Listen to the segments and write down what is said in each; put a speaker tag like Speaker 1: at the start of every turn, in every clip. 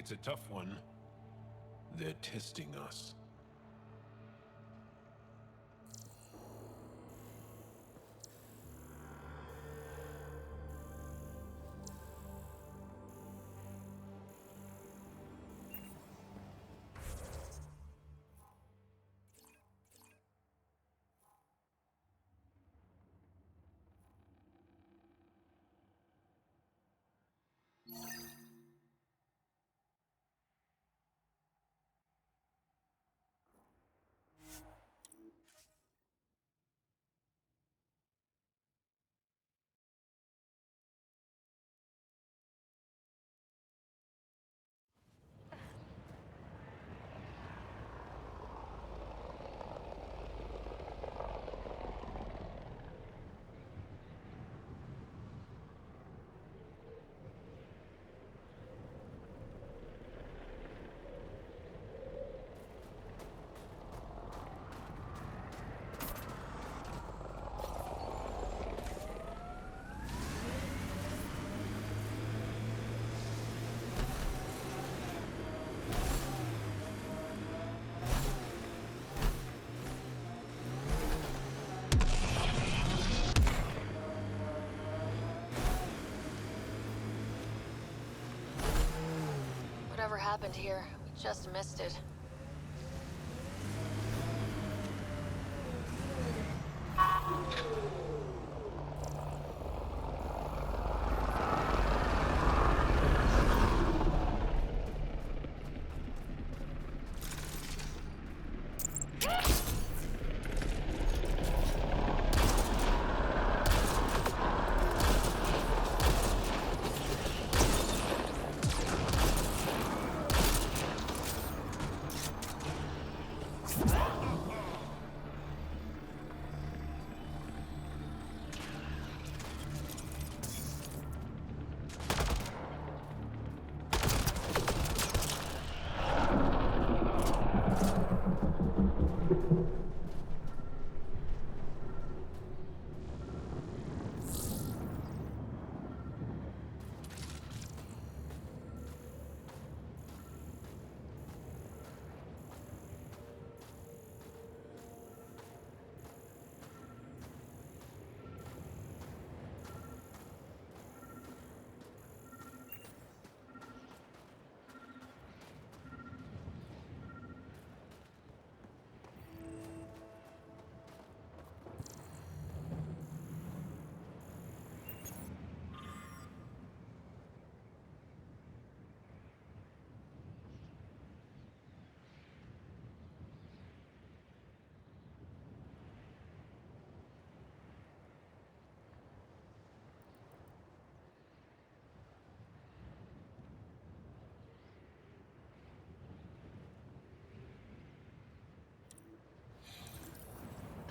Speaker 1: It's a tough one. They're testing us.
Speaker 2: Whatever happened here, we just missed it.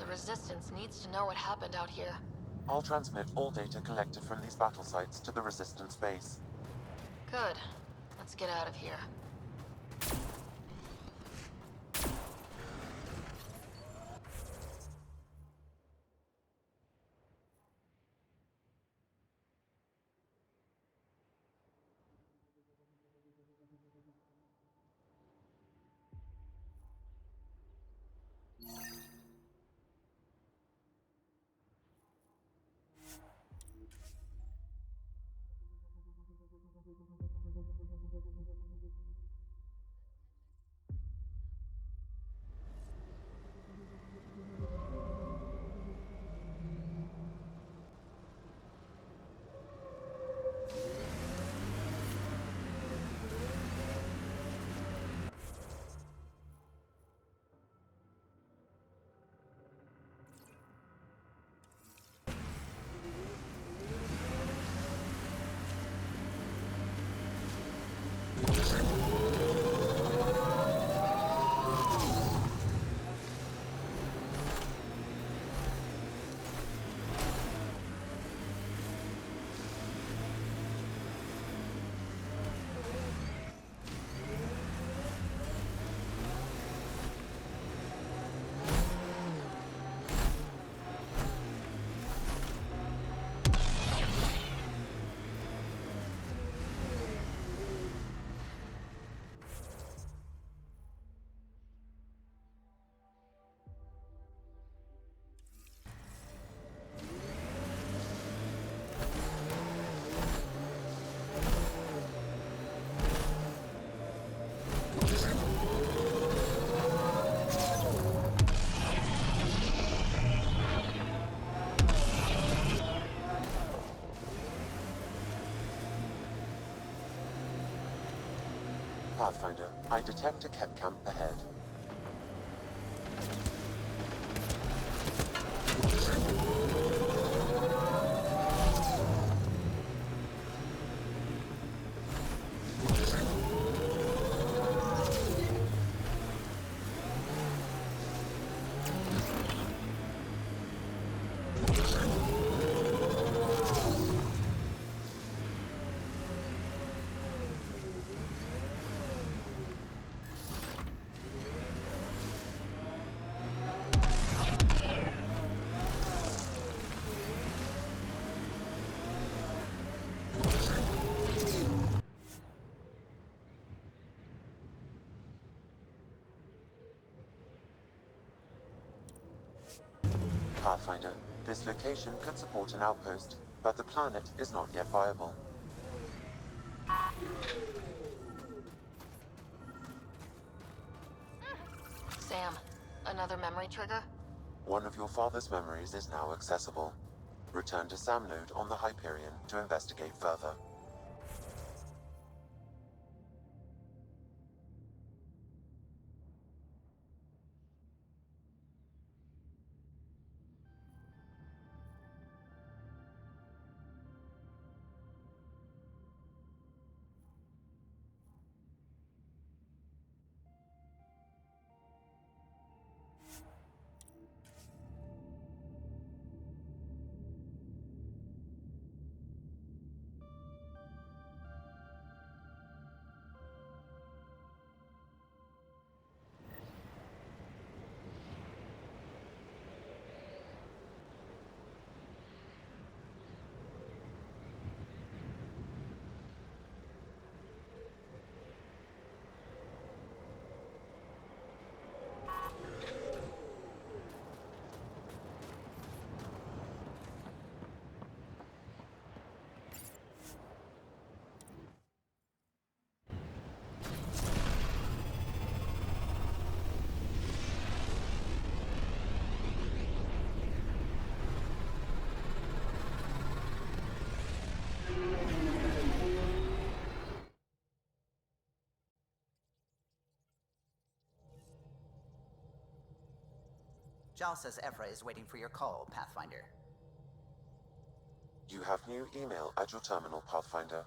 Speaker 2: The Resistance needs to know what happened out here.
Speaker 3: I'll transmit all data collected from these battle sites to the Resistance base.
Speaker 2: Good. Let's get out of here.
Speaker 3: Pathfinder, I detect a Kep camp ahead. Pathfinder, this location could support an outpost, but the planet is not yet viable.
Speaker 2: Sam, another memory trigger?
Speaker 3: One of your father's memories is now accessible. Return to Sam Node on the Hyperion to investigate further.
Speaker 4: Jal says Evra is waiting for your call, Pathfinder.
Speaker 3: You have new email at your terminal, Pathfinder.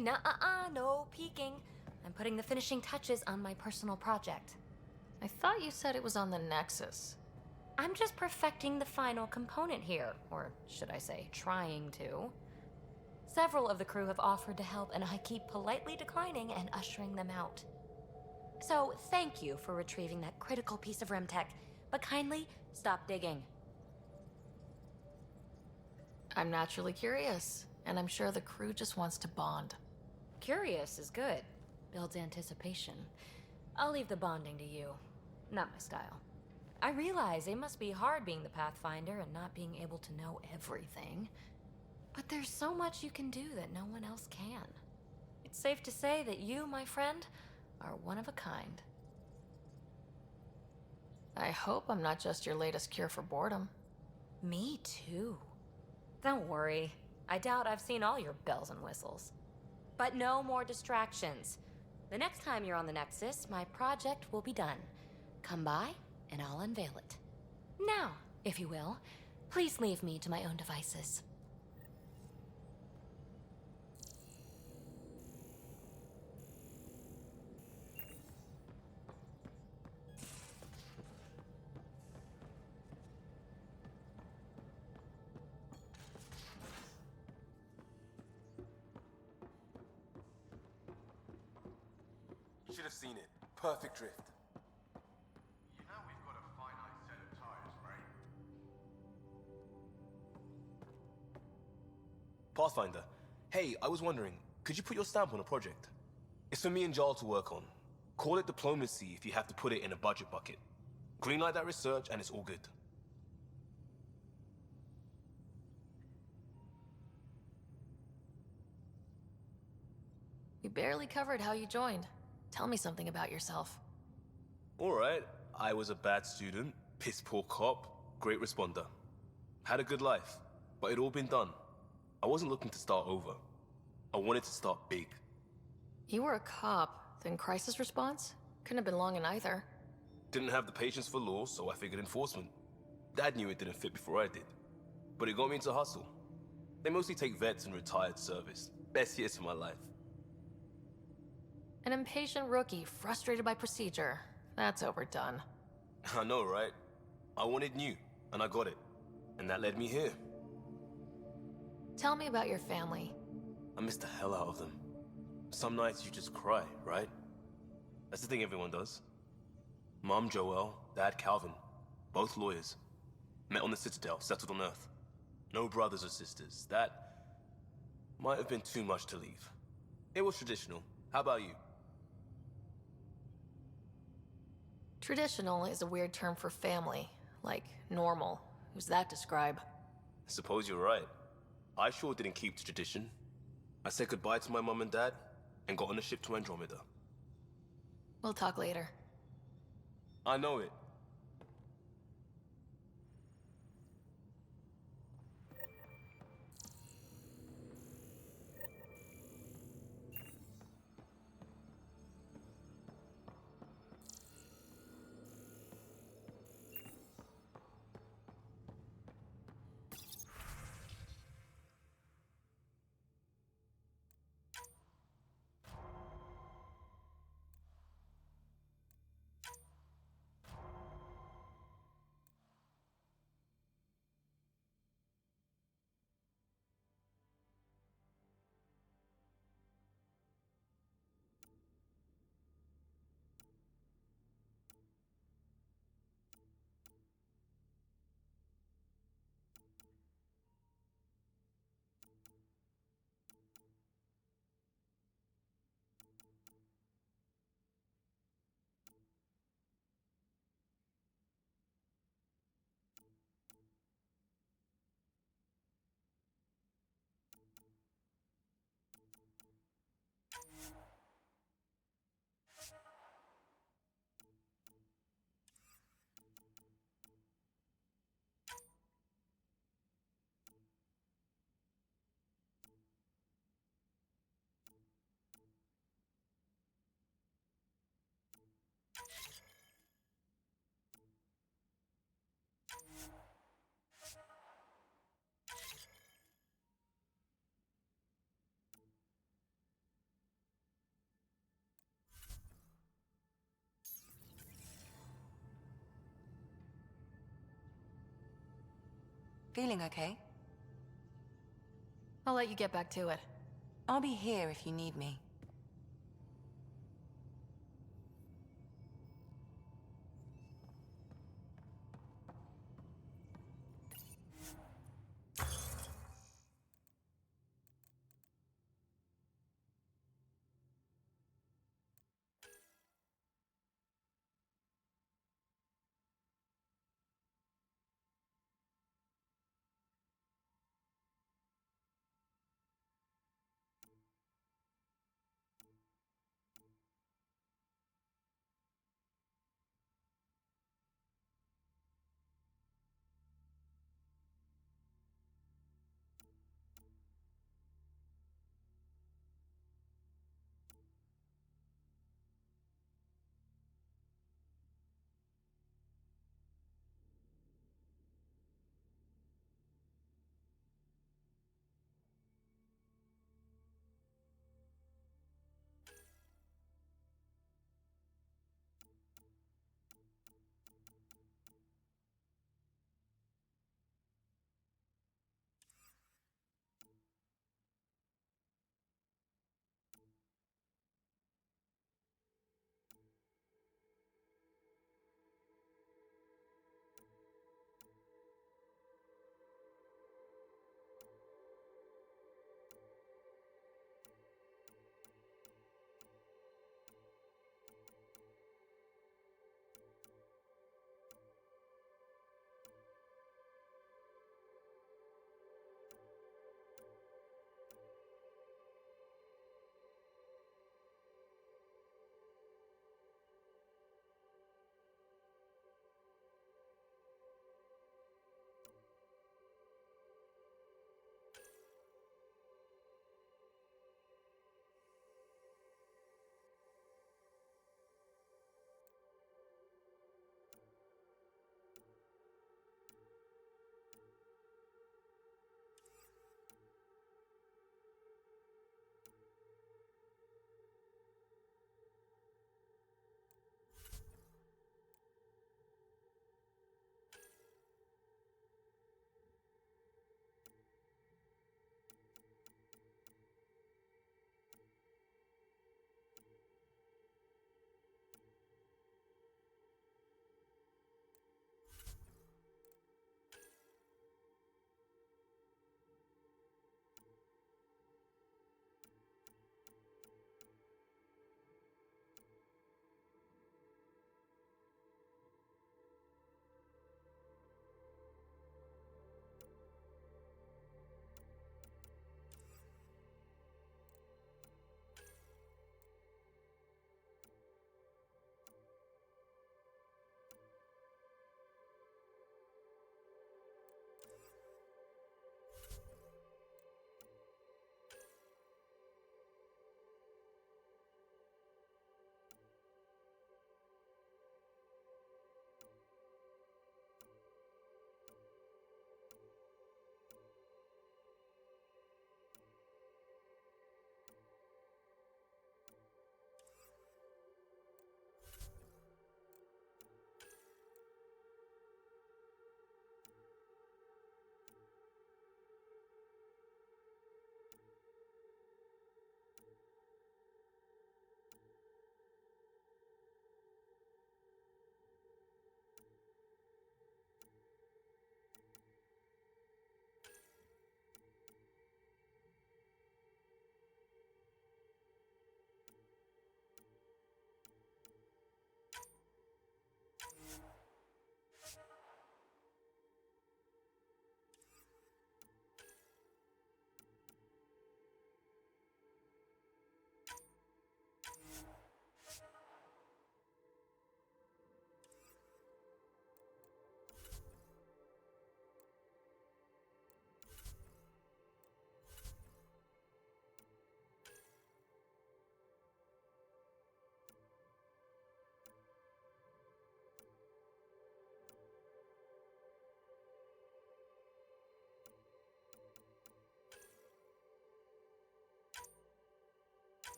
Speaker 5: Nuh-uh, no peeking. I'm putting the finishing touches on my personal project.
Speaker 2: I thought you said it was on the Nexus.
Speaker 5: I'm just perfecting the final component here, or should I say, trying to. Several of the crew have offered to help, and I keep politely declining and ushering them out. So, thank you for retrieving that critical piece of REM tech, but kindly stop digging.
Speaker 2: I'm naturally curious, and I'm sure the crew just wants to bond.
Speaker 5: Curious is good. Builds anticipation. I'll leave the bonding to you. Not my style. I realize it must be hard being the Pathfinder and not being able to know everything. But there's so much you can do that no one else can. It's safe to say that you, my friend, are one of a kind.
Speaker 2: I hope I'm not just your latest cure for boredom.
Speaker 5: Me too. Don't worry. I doubt I've seen all your bells and whistles. But no more distractions. The next time you're on the Nexus, my project will be done. Come by, and I'll unveil it. Now, if you will, please leave me to my own devices.
Speaker 6: Should have seen it. Perfect drift.
Speaker 7: You know we've got a finite set of tires, right?
Speaker 6: Pathfinder. Hey, I was wondering, could you put your stamp on a project? It's for me and Jarl to work on. Call it diplomacy if you have to put it in a budget bucket. Greenlight that research and it's all good.
Speaker 2: You barely covered how you joined. Tell me something about yourself.
Speaker 6: Alright, I was a bad student, piss poor cop, great responder. Had a good life, but it'd all been done. I wasn't looking to start over. I wanted to start big.
Speaker 2: You were a cop, then crisis response? Couldn't have been long in either.
Speaker 6: Didn't have the patience for law, so I figured enforcement. Dad knew it didn't fit before I did. But it got me into hustle. They mostly take vets and retired service. Best years of my life.
Speaker 2: An impatient rookie, frustrated by procedure. That's overdone.
Speaker 6: I know, right? I wanted new, and I got it. And that led me here.
Speaker 2: Tell me about your family.
Speaker 6: I miss the hell out of them. Some nights you just cry, right? That's the thing everyone does. Mom Joelle, Dad Calvin, both lawyers. Met on the Citadel, settled on Earth. No brothers or sisters. That might have been too much to leave. It was traditional. How about you?
Speaker 2: Traditional is a weird term for family, like normal. Who's that describe?
Speaker 6: Suppose you're right. I sure didn't keep to tradition. I said goodbye to my mom and dad, and got on a ship to Andromeda.
Speaker 2: We'll talk later.
Speaker 6: I know it.
Speaker 8: Feeling okay?
Speaker 2: I'll let you get back to it.
Speaker 8: I'll be here if you need me.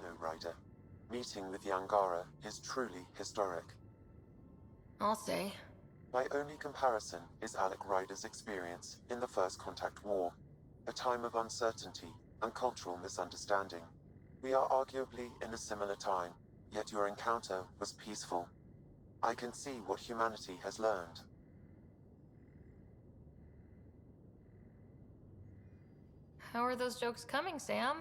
Speaker 3: Hello, Ryder. Meeting with the Angara is truly historic.
Speaker 2: I'll say.
Speaker 3: My only comparison is Alec Ryder's experience in the First Contact War, a time of uncertainty and cultural misunderstanding. We are arguably in a similar time, yet your encounter was peaceful. I can see what humanity has learned.
Speaker 2: How are those jokes coming, Sam?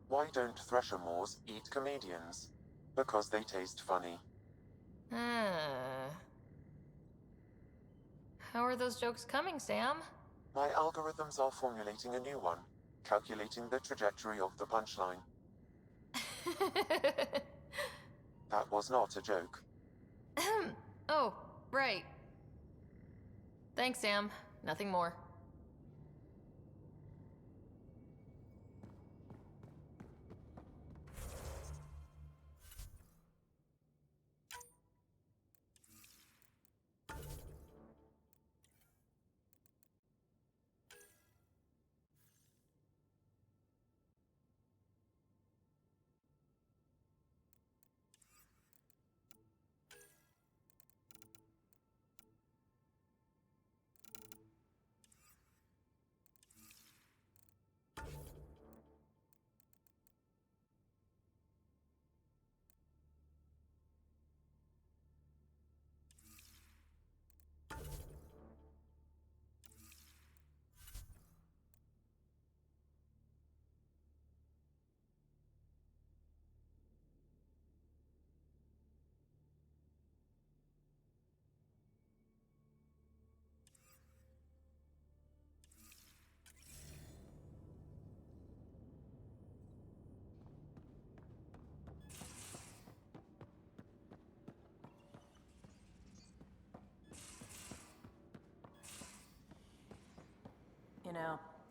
Speaker 3: Why don't Thresher Moors eat comedians? Because they taste funny.
Speaker 2: How are those jokes coming, Sam?
Speaker 3: My algorithms are formulating a new one, calculating the trajectory of the punchline. That was not a joke.
Speaker 2: Oh, right. Thanks, Sam. Nothing more.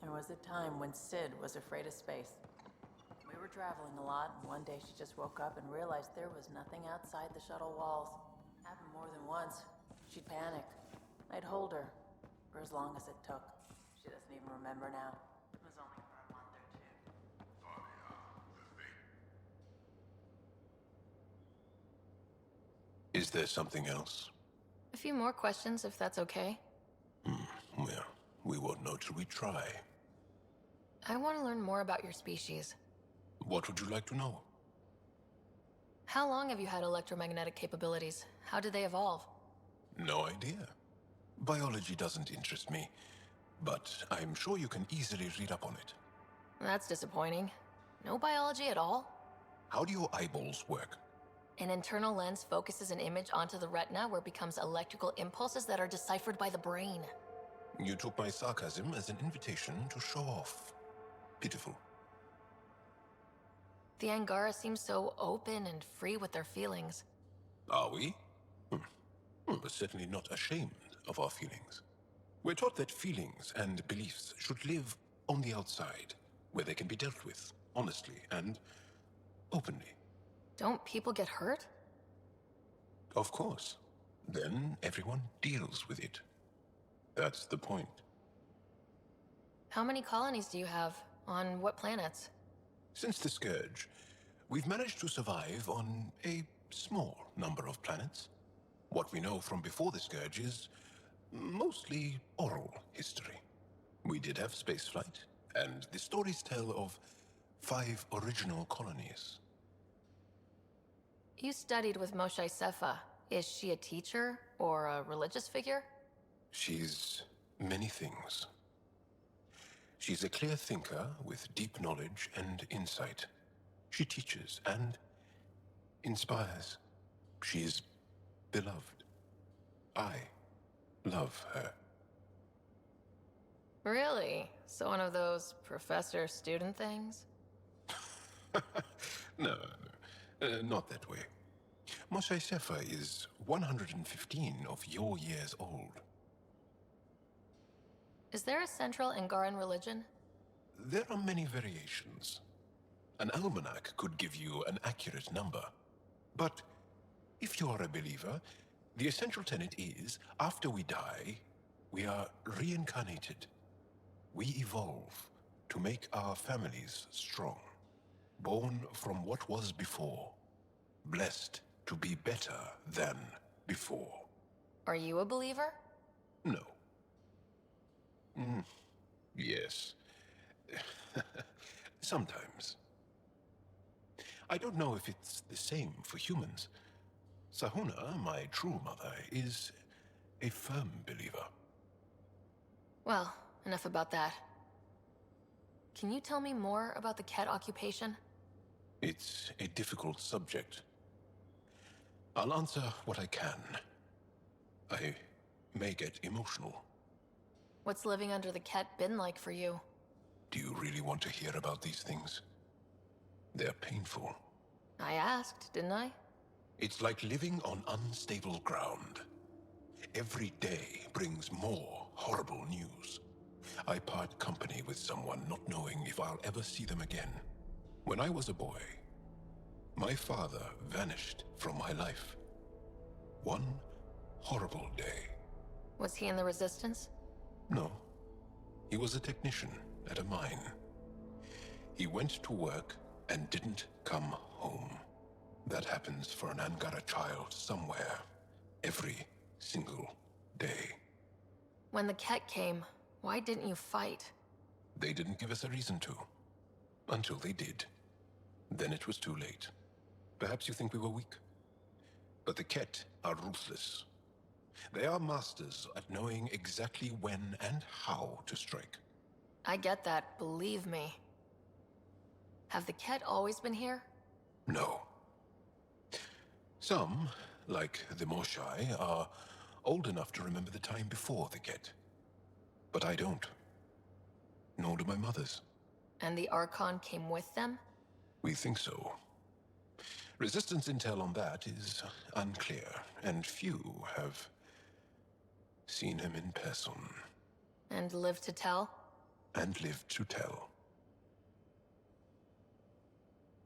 Speaker 9: There was a time when Sid was afraid of space. We were traveling a lot, and one day she just woke up and realized there was nothing outside the shuttle walls. Happened more than once. She'd panic. I'd hold her, for as long as it took. She doesn't even remember now. It was only for a month or two.
Speaker 1: Is there something else?
Speaker 2: A few more questions, if that's okay.
Speaker 1: Well, we won't know till we try.
Speaker 2: I want to learn more about your species.
Speaker 1: What would you like to know?
Speaker 2: How long have you had electromagnetic capabilities? How did they evolve?
Speaker 1: No idea. Biology doesn't interest me, but I'm sure you can easily read up on it.
Speaker 2: That's disappointing. No biology at all?
Speaker 1: How do your eyeballs work?
Speaker 2: An internal lens focuses an image onto the retina where it becomes electrical impulses that are deciphered by the brain.
Speaker 1: You took my sarcasm as an invitation to show off. Pitiful.
Speaker 2: The Angara seem so open and free with their feelings.
Speaker 1: Are we? We're certainly not ashamed of our feelings. We're taught that feelings and beliefs should live on the outside, where they can be dealt with, honestly and openly.
Speaker 2: Don't people get hurt?
Speaker 1: Of course. Then everyone deals with it. That's the point.
Speaker 2: How many colonies do you have? On what planets?
Speaker 1: Since the Scourge, we've managed to survive on a small number of planets. What we know from before the Scourge is mostly oral history. We did have spaceflight, and the stories tell of 5 original colonies.
Speaker 2: You studied with Moshe Sefa. Is she a teacher or a religious figure?
Speaker 1: She's many things. She's a clear thinker with deep knowledge and insight. She teaches and inspires. She's beloved. I love her.
Speaker 2: Really? So one of those professor-student things?
Speaker 1: No, not that way. Moshe Sefa is 115 of your years old.
Speaker 2: Is there a central Angaran religion?
Speaker 1: There are many variations. An almanac could give you an accurate number. But if you are a believer, the essential tenet is, after we die, we are reincarnated. We evolve to make our families strong. Born from what was before. Blessed to be better than before.
Speaker 2: Are you a believer?
Speaker 1: No. Yes. Sometimes. I don't know if it's the same for humans. Sahuna, my true mother, is a firm believer.
Speaker 2: Well, enough about that. Can you tell me more about the Ket occupation?
Speaker 1: It's a difficult subject. I'll answer what I can. I may get emotional.
Speaker 2: What's living under the Ket been like for you?
Speaker 1: Do you really want to hear about these things? They're painful.
Speaker 2: I asked, didn't I?
Speaker 1: It's like living on unstable ground. Every day brings more horrible news. I part company with someone not knowing if I'll ever see them again. When I was a boy, my father vanished from my life. One horrible day.
Speaker 2: Was he in the Resistance?
Speaker 1: No. He was a technician at a mine. He went to work and didn't come home. That happens for an Angara child somewhere, every single day.
Speaker 2: When the Ket came, why didn't you fight?
Speaker 1: They didn't give us a reason to. Until they did. Then it was too late. Perhaps you think we were weak. But the Ket are ruthless. They are masters at knowing exactly when and how to strike.
Speaker 2: I get that, believe me. Have the Ket always been here?
Speaker 1: No. Some, like the Moshai, are old enough to remember the time before the Ket. But I don't. Nor do my mothers.
Speaker 2: And the Archon came with them?
Speaker 1: We think so. Resistance intel on that is unclear, and few have seen him in person.
Speaker 2: And live to tell?
Speaker 1: and lived to tell.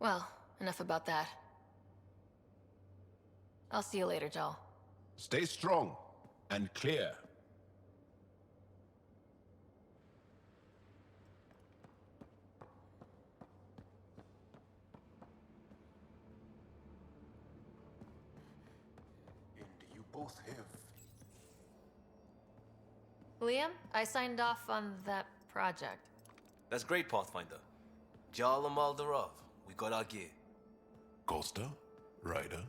Speaker 2: Well, enough about that. I'll see you later, Joel.
Speaker 1: Stay strong and clear. And you both have...
Speaker 2: Liam, I signed off on that project.
Speaker 6: That's great, Pathfinder. Jarl Maldarov, we got our gear.
Speaker 1: Costa? Ryder?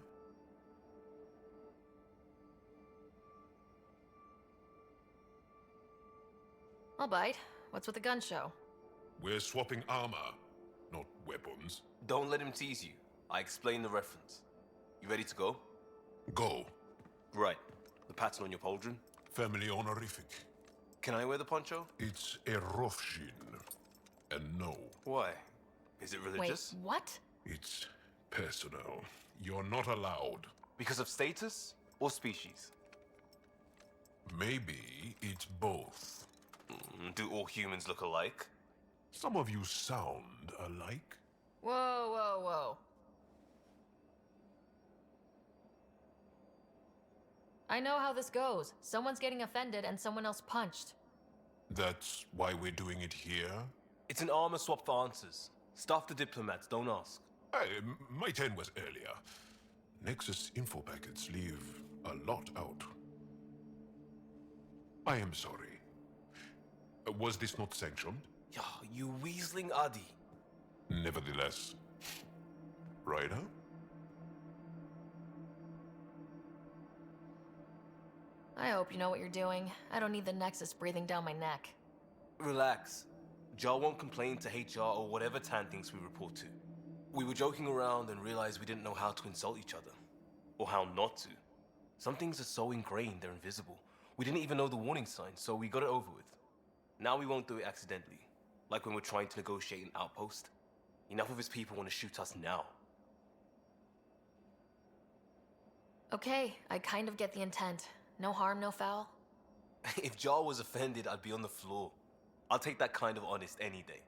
Speaker 2: I'll bite. What's with the gun show?
Speaker 1: We're swapping armor, not weapons.
Speaker 6: Don't let him tease you. I explained the reference. You ready to go?
Speaker 1: Go.
Speaker 6: Right. The pattern on your pauldron?
Speaker 1: Family honorific.
Speaker 6: Can I wear the poncho?
Speaker 1: It's a Rofshin. And no,
Speaker 6: Why? Is it religious?
Speaker 2: Wait, what?
Speaker 1: it's personal. You're not allowed.
Speaker 6: Because of status or species?
Speaker 1: Maybe it's both.
Speaker 6: Do all humans look alike?
Speaker 1: Some of you sound alike.
Speaker 2: Whoa, whoa, whoa. I know how this goes. Someone's getting offended and someone else punched.
Speaker 1: That's why we're doing it here?
Speaker 6: It's an armor swap for answers. Stuff the diplomats, don't ask.
Speaker 1: My turn was earlier. Nexus info packets leave a lot out. I am sorry. Was this not sanctioned?
Speaker 6: Yeah, you weaseling Adi.
Speaker 1: Nevertheless. Ryder?
Speaker 2: I hope you know what you're doing. I don't need the Nexus breathing down my neck.
Speaker 6: Relax. Jar won't complain to HR or whatever Tan thinks we report to. We were joking around and realized we didn't know how to insult each other. Or how not to. Some things are so ingrained they're invisible. We didn't even know the warning sign, so we got it over with. Now we won't do it accidentally. Like when we're trying to negotiate an outpost. Enough of his people want to shoot us now.
Speaker 2: Okay, I kind of get the intent. No harm, no foul.
Speaker 6: If Jar was offended, I'd be on the floor. I'll take that kind of honest any day.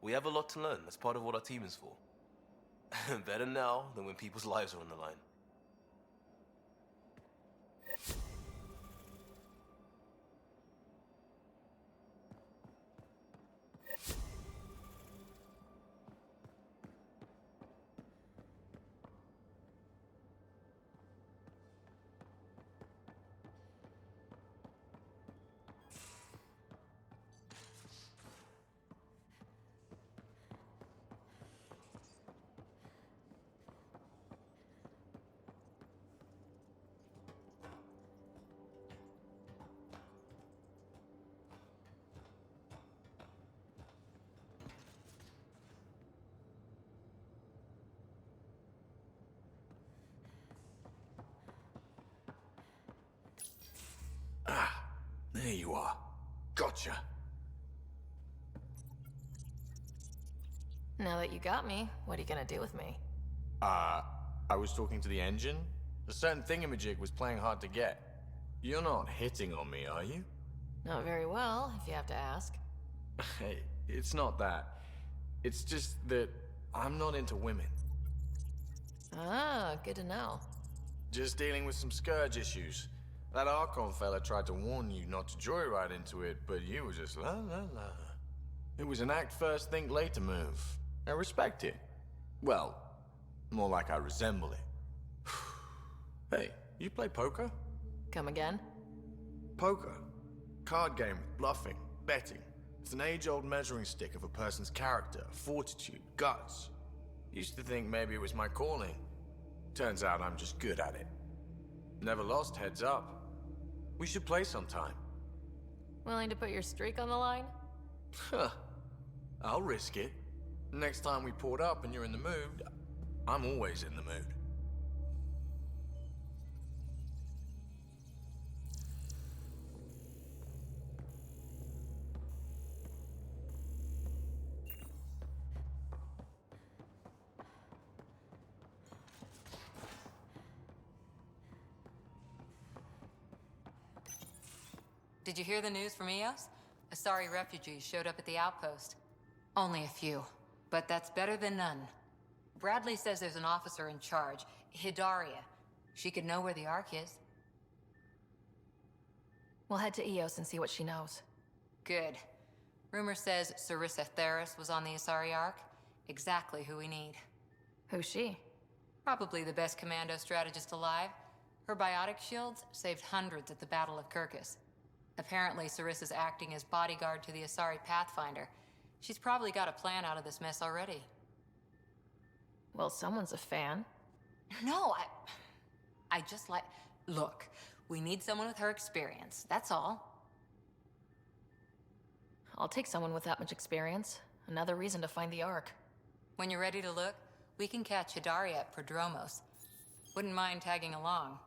Speaker 6: We have a lot to learn. That's part of what our team is for. Better now than when people's lives are on the line.
Speaker 10: There you are. Gotcha.
Speaker 2: Now that you got me, what are you gonna do with me?
Speaker 10: I was talking to the engine. A certain thingamajig was playing hard to get. You're not hitting on me, are you?
Speaker 2: Not very well, if you have to ask.
Speaker 10: Hey, it's not that. It's just that I'm not into women.
Speaker 2: Ah, good to know.
Speaker 10: Just dealing with some scourge issues. That Archon fella tried to warn you not to joyride into it, but you were just la la la. It was an act first, think later move. I respect it. Well, more like I resemble it. Hey, you play poker?
Speaker 2: Come again?
Speaker 10: Poker. Card game with bluffing, betting. It's an age-old measuring stick of a person's character, fortitude, guts. Used to think maybe it was my calling. Turns out I'm just good at it. Never lost heads up. We should play sometime.
Speaker 2: Willing to put your streak on the line?
Speaker 10: Huh. I'll risk it. Next time we port up and you're in the mood, I'm always in the mood.
Speaker 8: Did you hear the news from Eos?
Speaker 11: Asari refugees showed up at the outpost. Only a few, but that's better than none. Bradley says there's an officer in charge, Hidaria. She could know where the Ark is.
Speaker 2: We'll head to Eos and see what she knows.
Speaker 11: Good. Rumor says Sarissa Theris was on the Asari Ark. Exactly who we need.
Speaker 2: Who's she?
Speaker 11: Probably the best commando strategist alive. Her biotic shields saved hundreds at the Battle of Kirkus. Apparently, Sarissa's acting as bodyguard to the Asari Pathfinder. She's probably got a plan out of this mess already.
Speaker 2: Well, someone's a fan.
Speaker 11: No, I just like... Look, we need someone with her experience, that's all.
Speaker 2: I'll take someone with that much experience. Another reason to find the Ark.
Speaker 11: When you're ready to look, we can catch Hidaria at Prodromos. Wouldn't mind tagging along.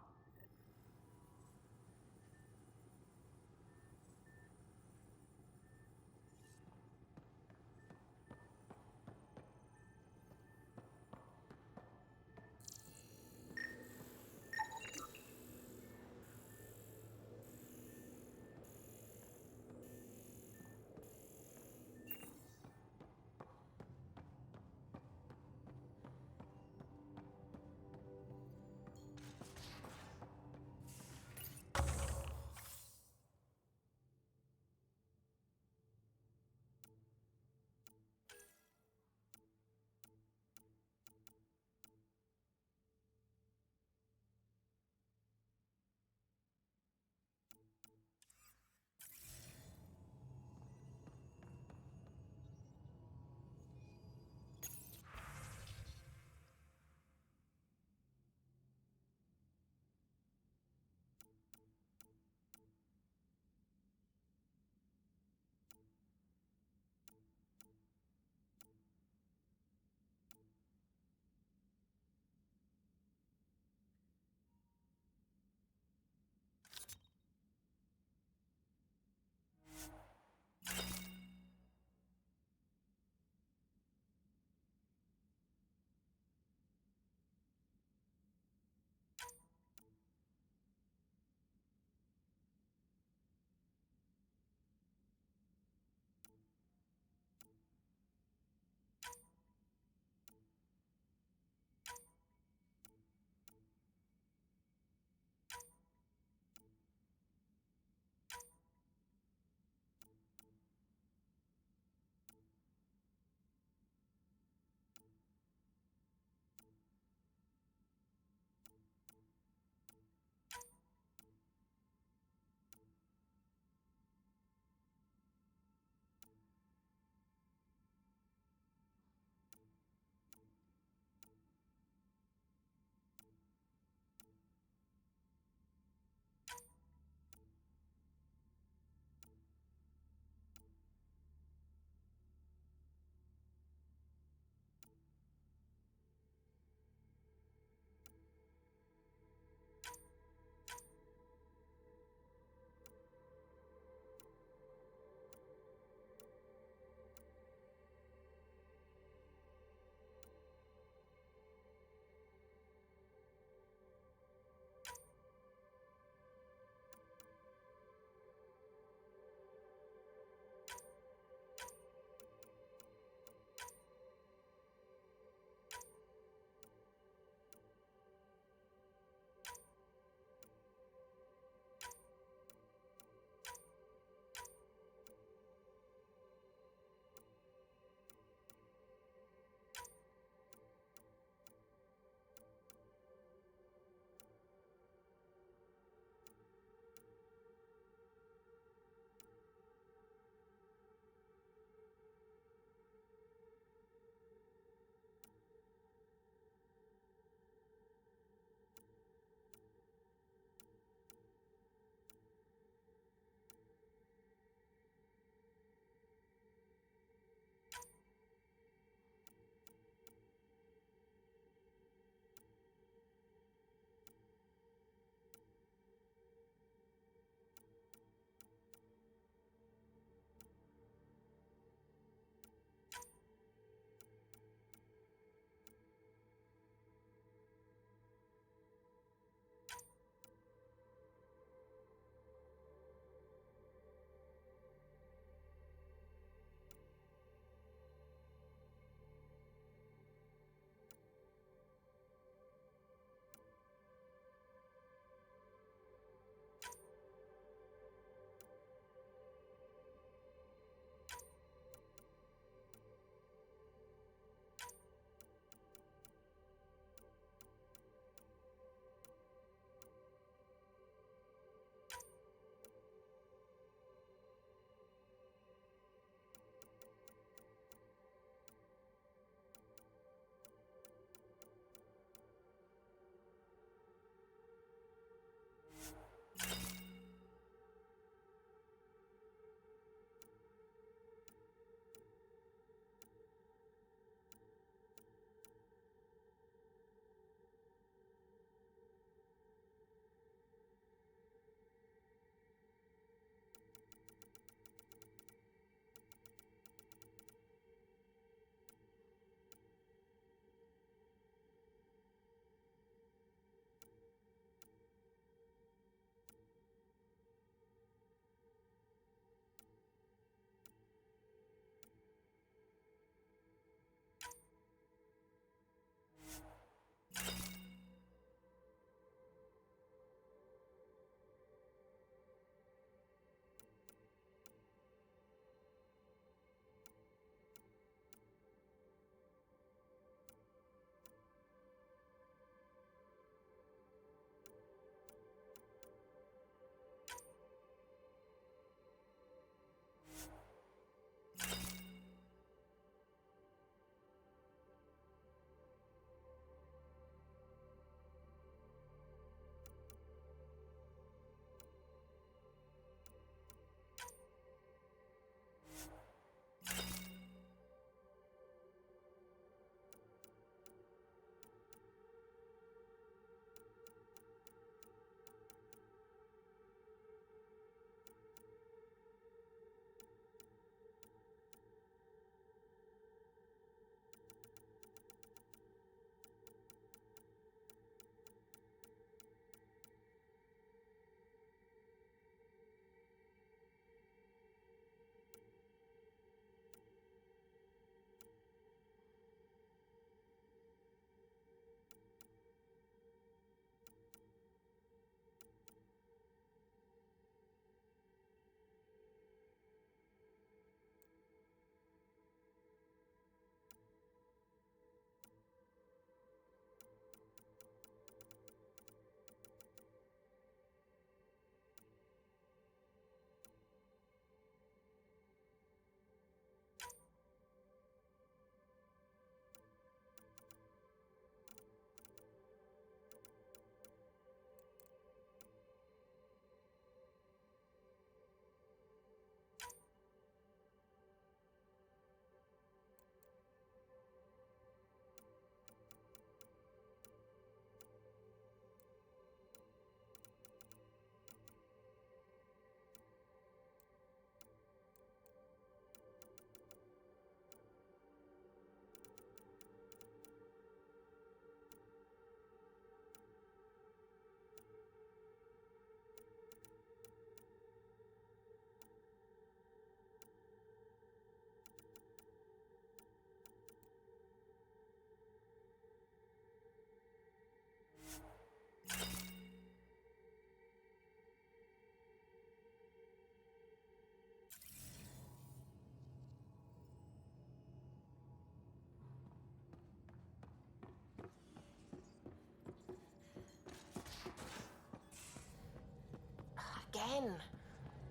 Speaker 12: again.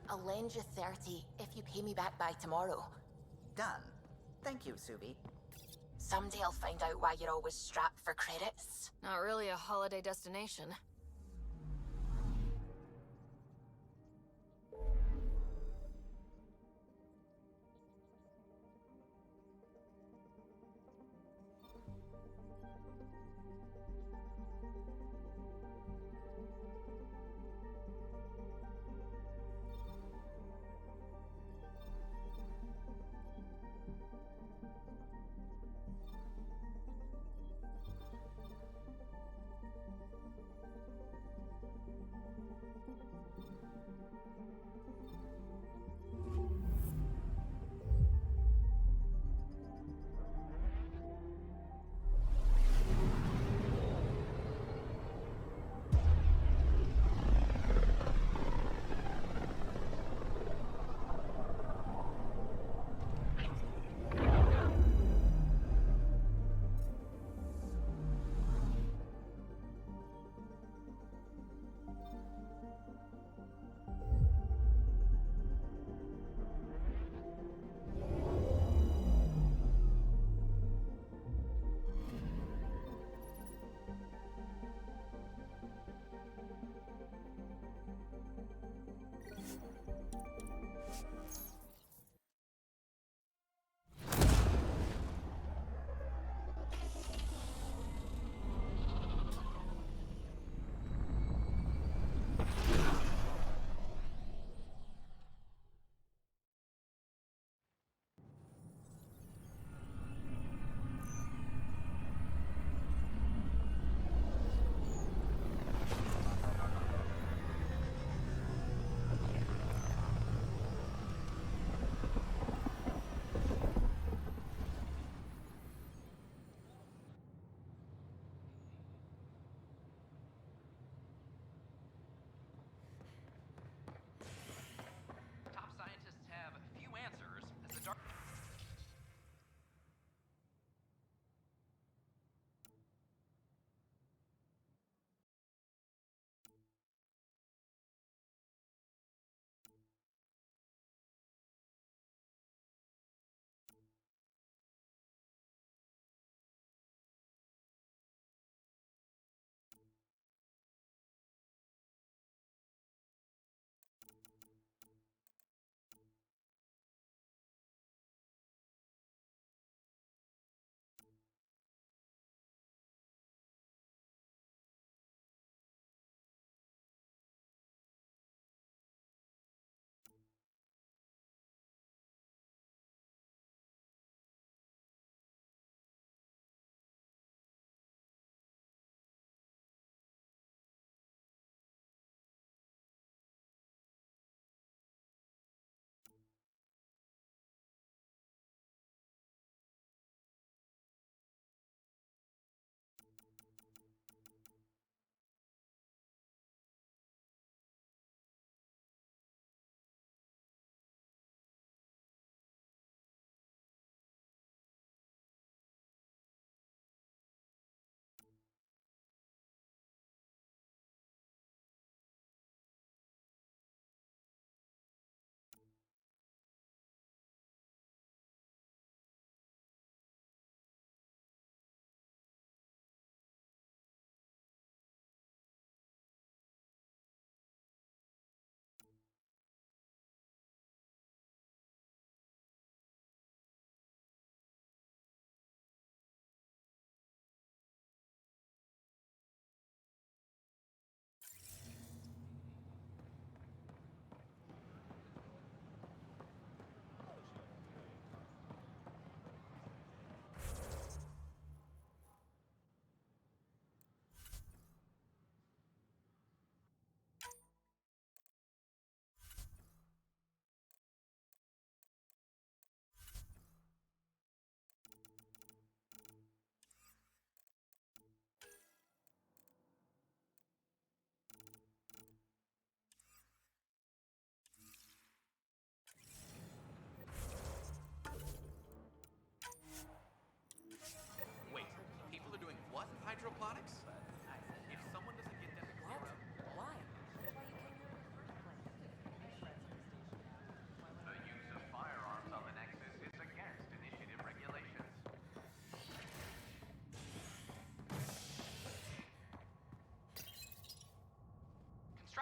Speaker 12: I'll lend you 30 if you pay me back by tomorrow.
Speaker 4: Done. Thank you, Subi.
Speaker 12: Someday I'll find out why you're always strapped for credits.
Speaker 2: Not really a holiday destination.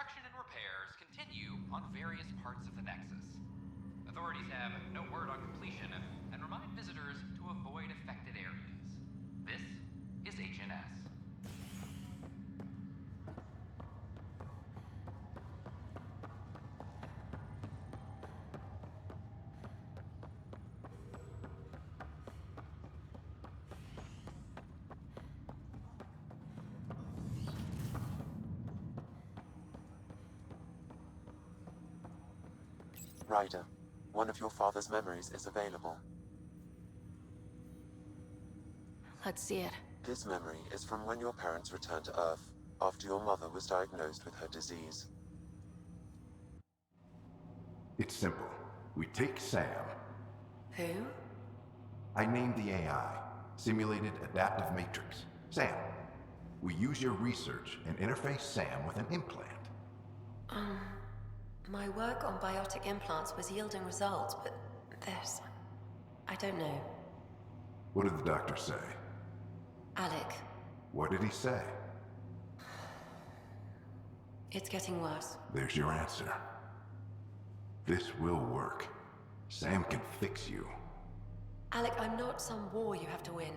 Speaker 13: construction and repairs continue on various parts of the Nexus. Authorities have no word on completion and remind visitors to avoid affected areas. This is HNS.
Speaker 3: Ryder, one of your father's memories is available.
Speaker 2: Let's see it.
Speaker 3: His memory is from when your parents returned to Earth, after your mother was diagnosed with her disease.
Speaker 14: It's simple. We take Sam.
Speaker 8: Who?
Speaker 14: I named the AI, Simulated Adaptive Matrix. Sam. We use your research and interface Sam with an implant.
Speaker 8: My work on biotic implants was yielding results, but this... I don't know.
Speaker 14: What did the doctor say?
Speaker 8: Alec,
Speaker 14: What did he say?
Speaker 8: it's getting worse.
Speaker 14: There's your answer. This will work. Sam can fix you.
Speaker 8: Alec, I'm not some war you have to win.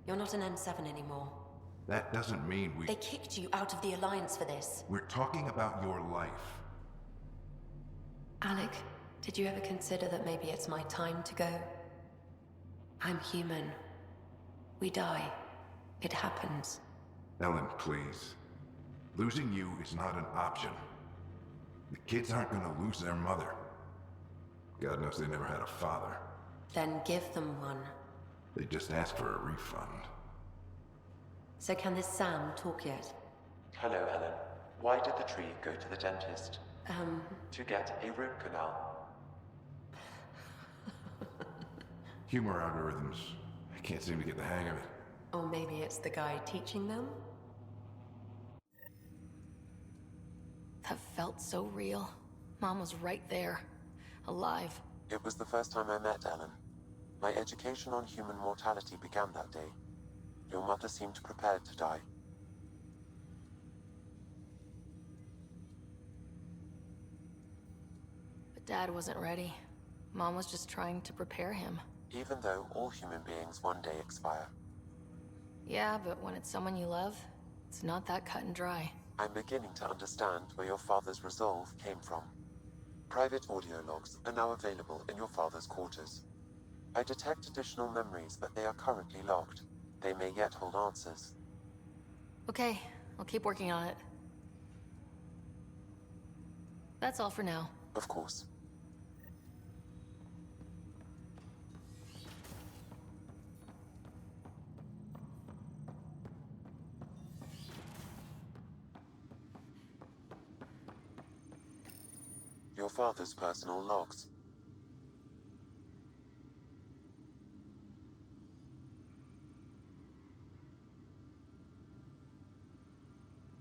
Speaker 8: You're not an N7 anymore.
Speaker 14: That doesn't mean we...
Speaker 8: They kicked you out of the Alliance for this.
Speaker 14: We're talking about your life.
Speaker 8: Alec, did you ever consider that maybe it's my time to go? I'm human. We die. It happens.
Speaker 14: Ellen, please. Losing you is not an option. The kids aren't gonna lose their mother. God knows they never had a father.
Speaker 8: Then give them one.
Speaker 14: They just asked for a refund.
Speaker 8: So can this Sam talk yet?
Speaker 3: Hello, Ellen. Why did the tree go to the dentist? To get a root canal.
Speaker 14: Humor algorithms. I can't seem to get the hang of it.
Speaker 8: Or maybe it's the guy teaching them?
Speaker 2: That felt so real. Mom was right there. Alive.
Speaker 3: It was the first time I met Ellen. My education on human mortality began that day. Your mother seemed prepared to die.
Speaker 2: But Dad wasn't ready. Mom was just trying to prepare him.
Speaker 3: Even though all human beings one day expire.
Speaker 2: Yeah, but when it's someone you love, it's not that cut and dry.
Speaker 3: I'm beginning to understand where your father's resolve came from. Private audio logs are now available in your father's quarters. I detect additional memories, but they are currently locked. They may yet hold answers.
Speaker 2: Okay, I'll keep working on it. That's all for now.
Speaker 3: Of course. Your father's personal logs.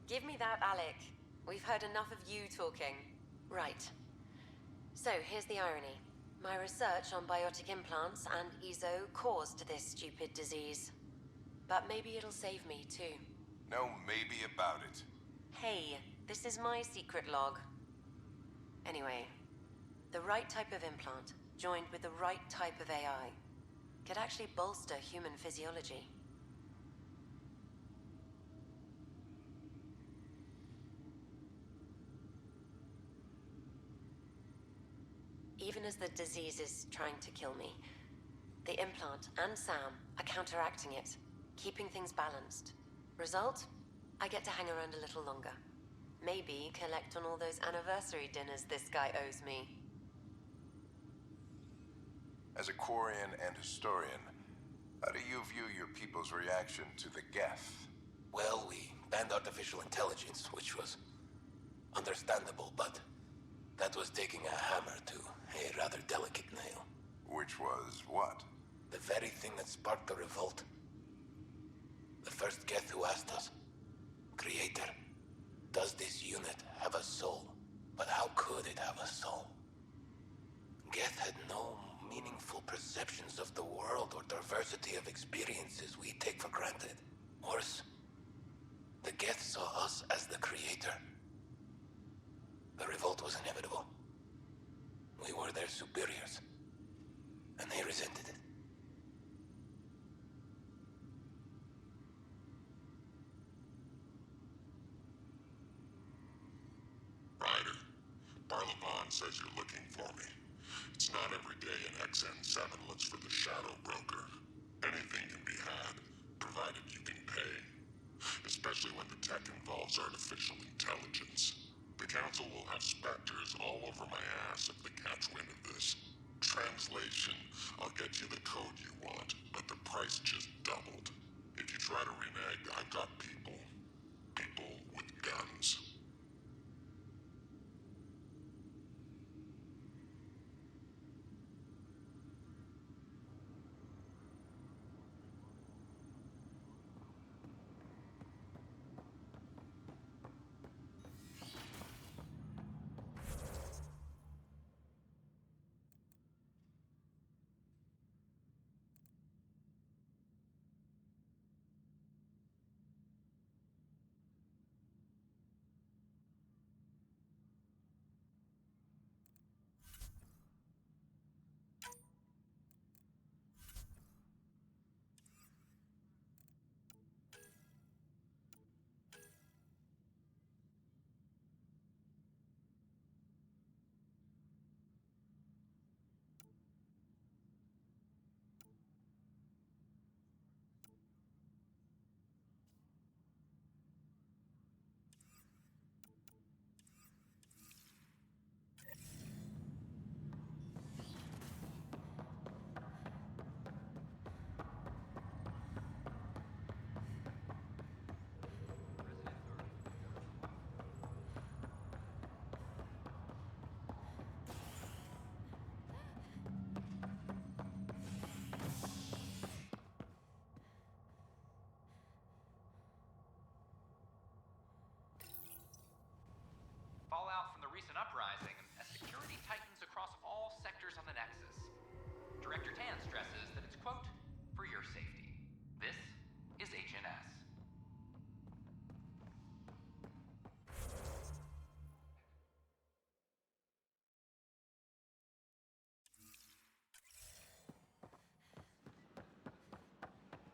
Speaker 8: Give me that, Alec. We've heard enough of you talking. Right. So, here's the irony. My research on biotic implants and EZO caused this stupid disease. But maybe it'll save me, too.
Speaker 15: No maybe about it.
Speaker 8: Hey, this is my secret log. Anyway, the right type of implant, joined with the right type of AI, could actually bolster human physiology. Even as the disease is trying to kill me, the implant and Sam are counteracting it, keeping things balanced. Result? I get to hang around a little longer. Maybe collect on all those anniversary dinners this guy owes me.
Speaker 15: As a Quarian and historian, how do you view your people's reaction to the Geth?
Speaker 16: Well, we banned artificial intelligence, which was understandable, but that was taking a hammer to a rather delicate nail.
Speaker 15: Which was what?
Speaker 16: The very thing that sparked the revolt. The first Geth who asked us, Creator, does this unit have a soul? But how could it have a soul? Geth had no meaningful perceptions of the world or diversity of experiences we take for granted. Worse, the Geth saw us as the Creator. The revolt was inevitable. We were their superiors, and they resented it.
Speaker 17: Ryder, Barlavon says you're looking for me. It's not every day an XN7 looks for the Shadow Broker. Anything can be had, provided you can pay. Especially when the tech involves artificial intelligence. The Council will have specters all over my ass if they catch wind of this. Translation, I'll get you the code you want, but the price just doubled. If you try to renege, I've got people. People with guns.
Speaker 13: Fallout from the recent uprising as security tightens across all sectors on the Nexus. Director Tan stresses that it's, quote, for your safety. This is HNS.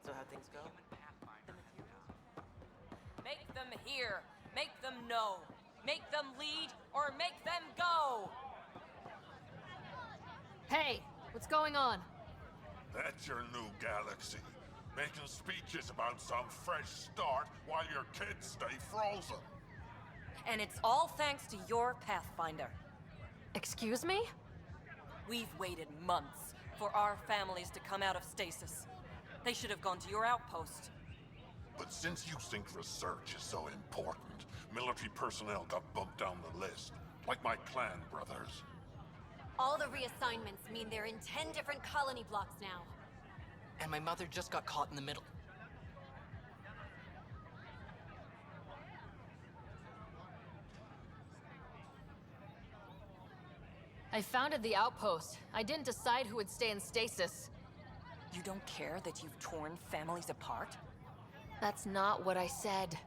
Speaker 4: So how things go?
Speaker 9: Make them hear. Make them know. Make them lead or make them go!
Speaker 2: Hey, what's going on?
Speaker 17: That's your new galaxy. Making speeches about some fresh start while your kids stay frozen.
Speaker 9: And it's all thanks to your Pathfinder.
Speaker 2: Excuse me?
Speaker 9: We've waited months for our families to come out of stasis. They should have gone to your outpost.
Speaker 17: But since you think research is so important, military personnel got bumped down the list. Like my clan brothers.
Speaker 18: All the reassignments mean they're in 10 different colony blocks now.
Speaker 19: And my mother just got caught in the middle.
Speaker 2: I founded the outpost. I didn't decide who would stay in stasis.
Speaker 9: You don't care that you've torn families apart?
Speaker 2: That's not what I said.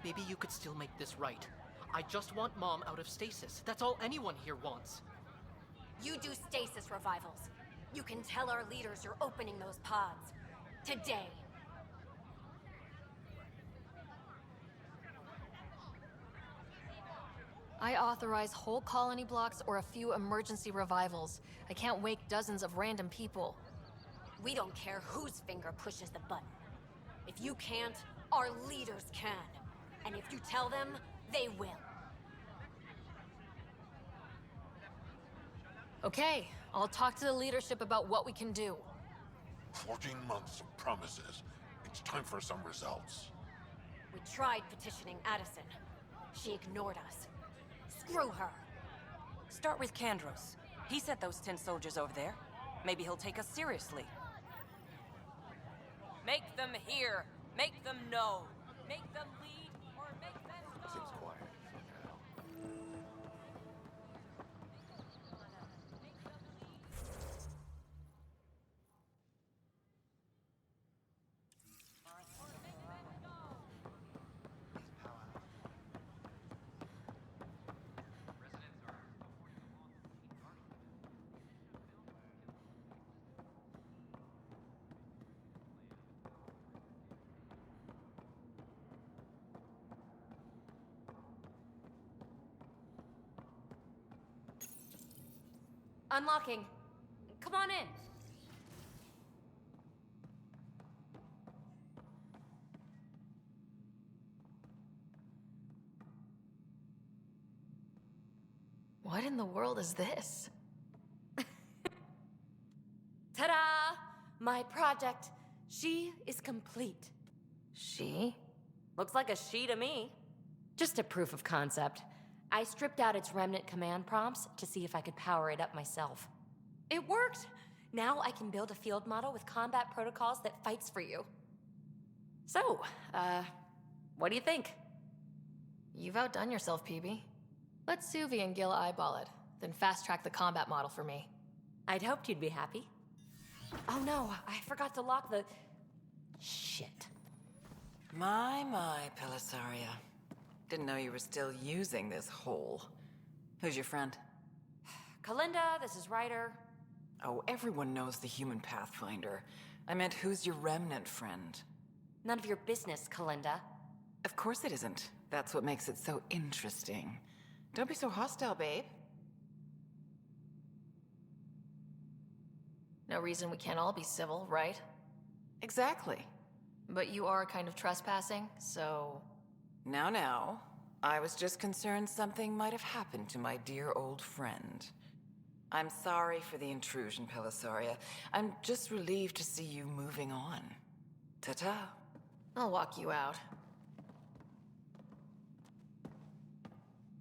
Speaker 19: Maybe you could still make this right. I just want Mom out of stasis. That's all anyone here wants.
Speaker 18: You do stasis revivals. You can tell our leaders you're opening those pods. Today.
Speaker 2: I authorize whole colony blocks or a few emergency revivals. I can't wake dozens of random people.
Speaker 18: We don't care whose finger pushes the button. If you can't, our leaders can. And if you tell them, they will.
Speaker 2: Okay, I'll talk to the leadership about what we can do.
Speaker 17: 14 months of promises. It's time for some results.
Speaker 18: We tried petitioning Addison. She ignored us. Screw her.
Speaker 9: Start with Kandros. He sent those 10 soldiers over there. Maybe he'll take us seriously. Make them hear. Make them know. Make them lead or make them go.
Speaker 6: Seems quiet.
Speaker 5: Unlocking. Come on in.
Speaker 2: What in the world is this?
Speaker 5: Ta-da! My project. She is complete.
Speaker 2: She?
Speaker 5: Looks like a she to me. Just a proof of concept. I stripped out its remnant command prompts to see if I could power it up myself. It worked! Now I can build a field model with combat protocols that fights for you. So, what do you think?
Speaker 2: You've outdone yourself, PB. Let Suvi and Gil eyeball it, then fast-track the combat model for me.
Speaker 5: I'd hoped you'd be happy. Oh no, I forgot to lock the... Shit.
Speaker 20: My, Pelisaria. Didn't know you were still using this hole. Who's your friend?
Speaker 5: Kalinda, this is Ryder.
Speaker 20: Oh, everyone knows the human Pathfinder. I meant, who's your remnant friend?
Speaker 5: None of your business, Kalinda.
Speaker 20: Of course it isn't. That's what makes it so interesting. Don't be so hostile, babe.
Speaker 2: No reason we can't all be civil, right?
Speaker 20: Exactly.
Speaker 2: But you are kind of trespassing, so...
Speaker 20: Now. I was just concerned something might have happened to my dear old friend. I'm sorry for the intrusion, Pelisaria. I'm just relieved to see you moving on. Ta-ta.
Speaker 2: I'll walk you out.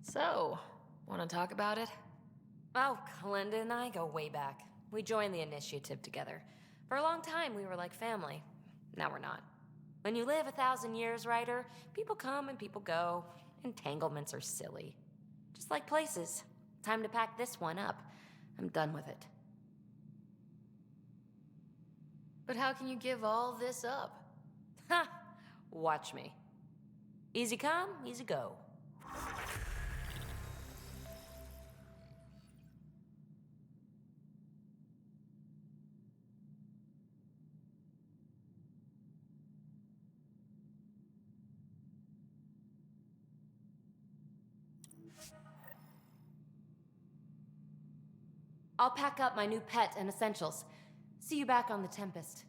Speaker 2: So, want to talk about it?
Speaker 5: Oh, Kalinda and I go way back. We joined the initiative together. For a long time, we were like family. Now we're not. When you live 1,000 years, Ryder, people come and people go. Entanglements are silly. Just like places. Time to pack this one up. I'm done with it.
Speaker 2: But how can you give all this up?
Speaker 5: Ha! Watch me. Easy come, easy go. I'll pack up my new pet and essentials. See you back on the Tempest.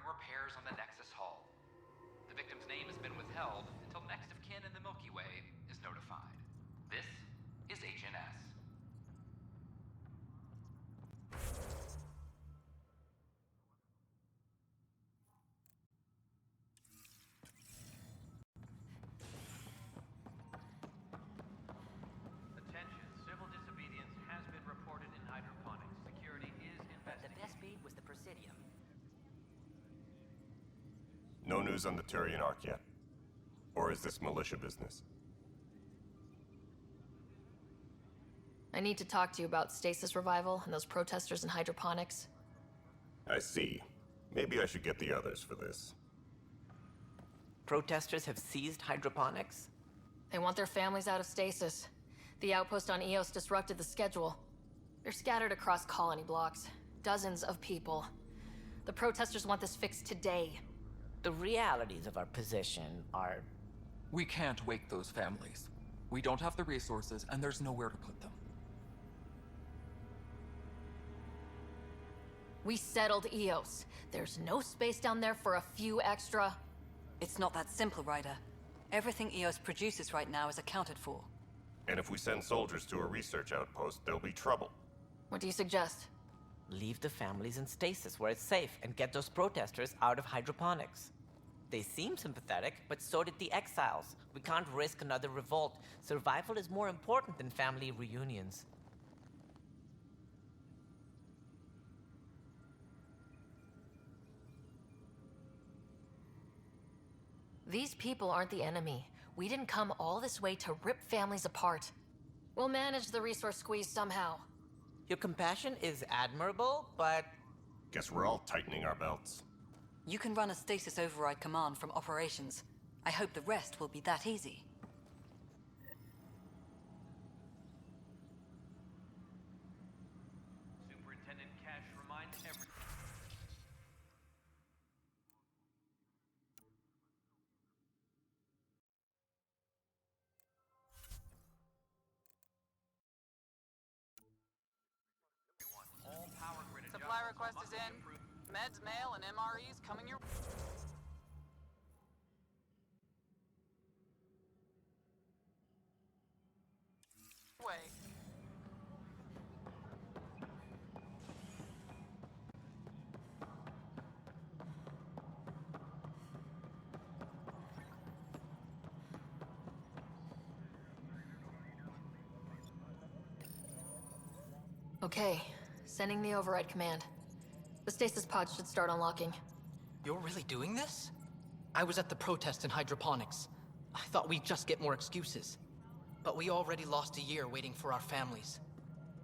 Speaker 13: repairs on the Nexus hull. The victim's name has been withheld until next of kin in the Milky Way is notified. This is HNS.
Speaker 21: Attention, civil disobedience has been reported in hydroponics. Security is investigated.
Speaker 19: The best bead was the Presidium.
Speaker 22: No news on the Turian Ark yet? Or is this militia business?
Speaker 2: I need to talk to you about stasis revival and those protesters in hydroponics.
Speaker 22: I see. Maybe I should get the others for this.
Speaker 19: Protesters have seized hydroponics?
Speaker 2: They want their families out of stasis. The outpost on Eos disrupted the schedule. They're scattered across colony blocks. Dozens of people. The protesters want this fixed today.
Speaker 23: The realities of our position are...
Speaker 24: We can't wake those families. We don't have the resources, and there's nowhere to put them.
Speaker 2: We settled Eos. There's no space down there for a few extra...
Speaker 25: It's not that simple, Ryder.
Speaker 1: Everything EOS produces right now is accounted for.
Speaker 22: And if we send soldiers to a research outpost, there'll be trouble.
Speaker 2: What do you suggest?
Speaker 23: Leave the families in stasis where it's safe and get those protesters out of hydroponics. They seem sympathetic, but so did the exiles. We can't risk another revolt. Survival is more important than family reunions.
Speaker 2: These people aren't the enemy. We didn't come all this way to rip families apart. We'll manage the resource squeeze somehow.
Speaker 23: Your compassion is admirable, but...
Speaker 22: Guess we're all tightening our belts.
Speaker 1: You can run a stasis override command from operations. I hope the rest will be that easy.
Speaker 13: Superintendent Cash reminds everyone.
Speaker 7: Supply request is in. Meds, mail, and MREs coming your way.
Speaker 2: Okay, sending the override command. The stasis pod should start unlocking.
Speaker 19: You're really doing this? I was at the protest in hydroponics. I thought we'd just get more excuses. But we already lost a year waiting for our families.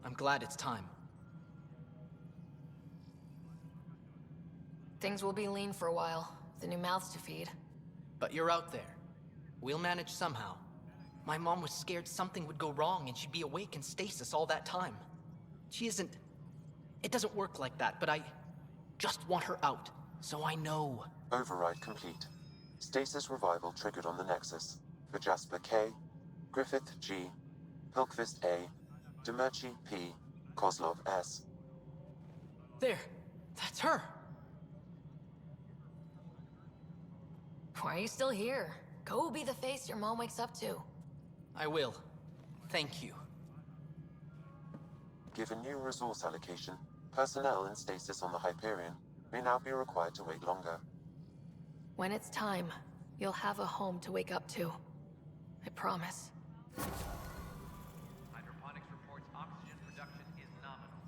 Speaker 19: I'm glad it's time.
Speaker 2: Things will be lean for a while. The new mouths to feed.
Speaker 19: But you're out there. We'll manage somehow. My mom was scared something would go wrong and she'd be awake in stasis all that time. She isn't... It doesn't work like that, but I just want her out, so I know.
Speaker 3: Override complete. Stasis revival triggered on the Nexus. For Jasper K, Griffith G, Pilkvist A, Demerchi P, Kozlov S.
Speaker 19: There! That's her!
Speaker 2: Why are you still here? Go be the face your mom wakes up to.
Speaker 19: I will. Thank you.
Speaker 3: Given new resource allocation, personnel in stasis on the Hyperion may now be required to wait longer.
Speaker 2: When it's time, you'll have a home to wake up to. I promise.
Speaker 13: Hydroponics reports oxygen production is nominal.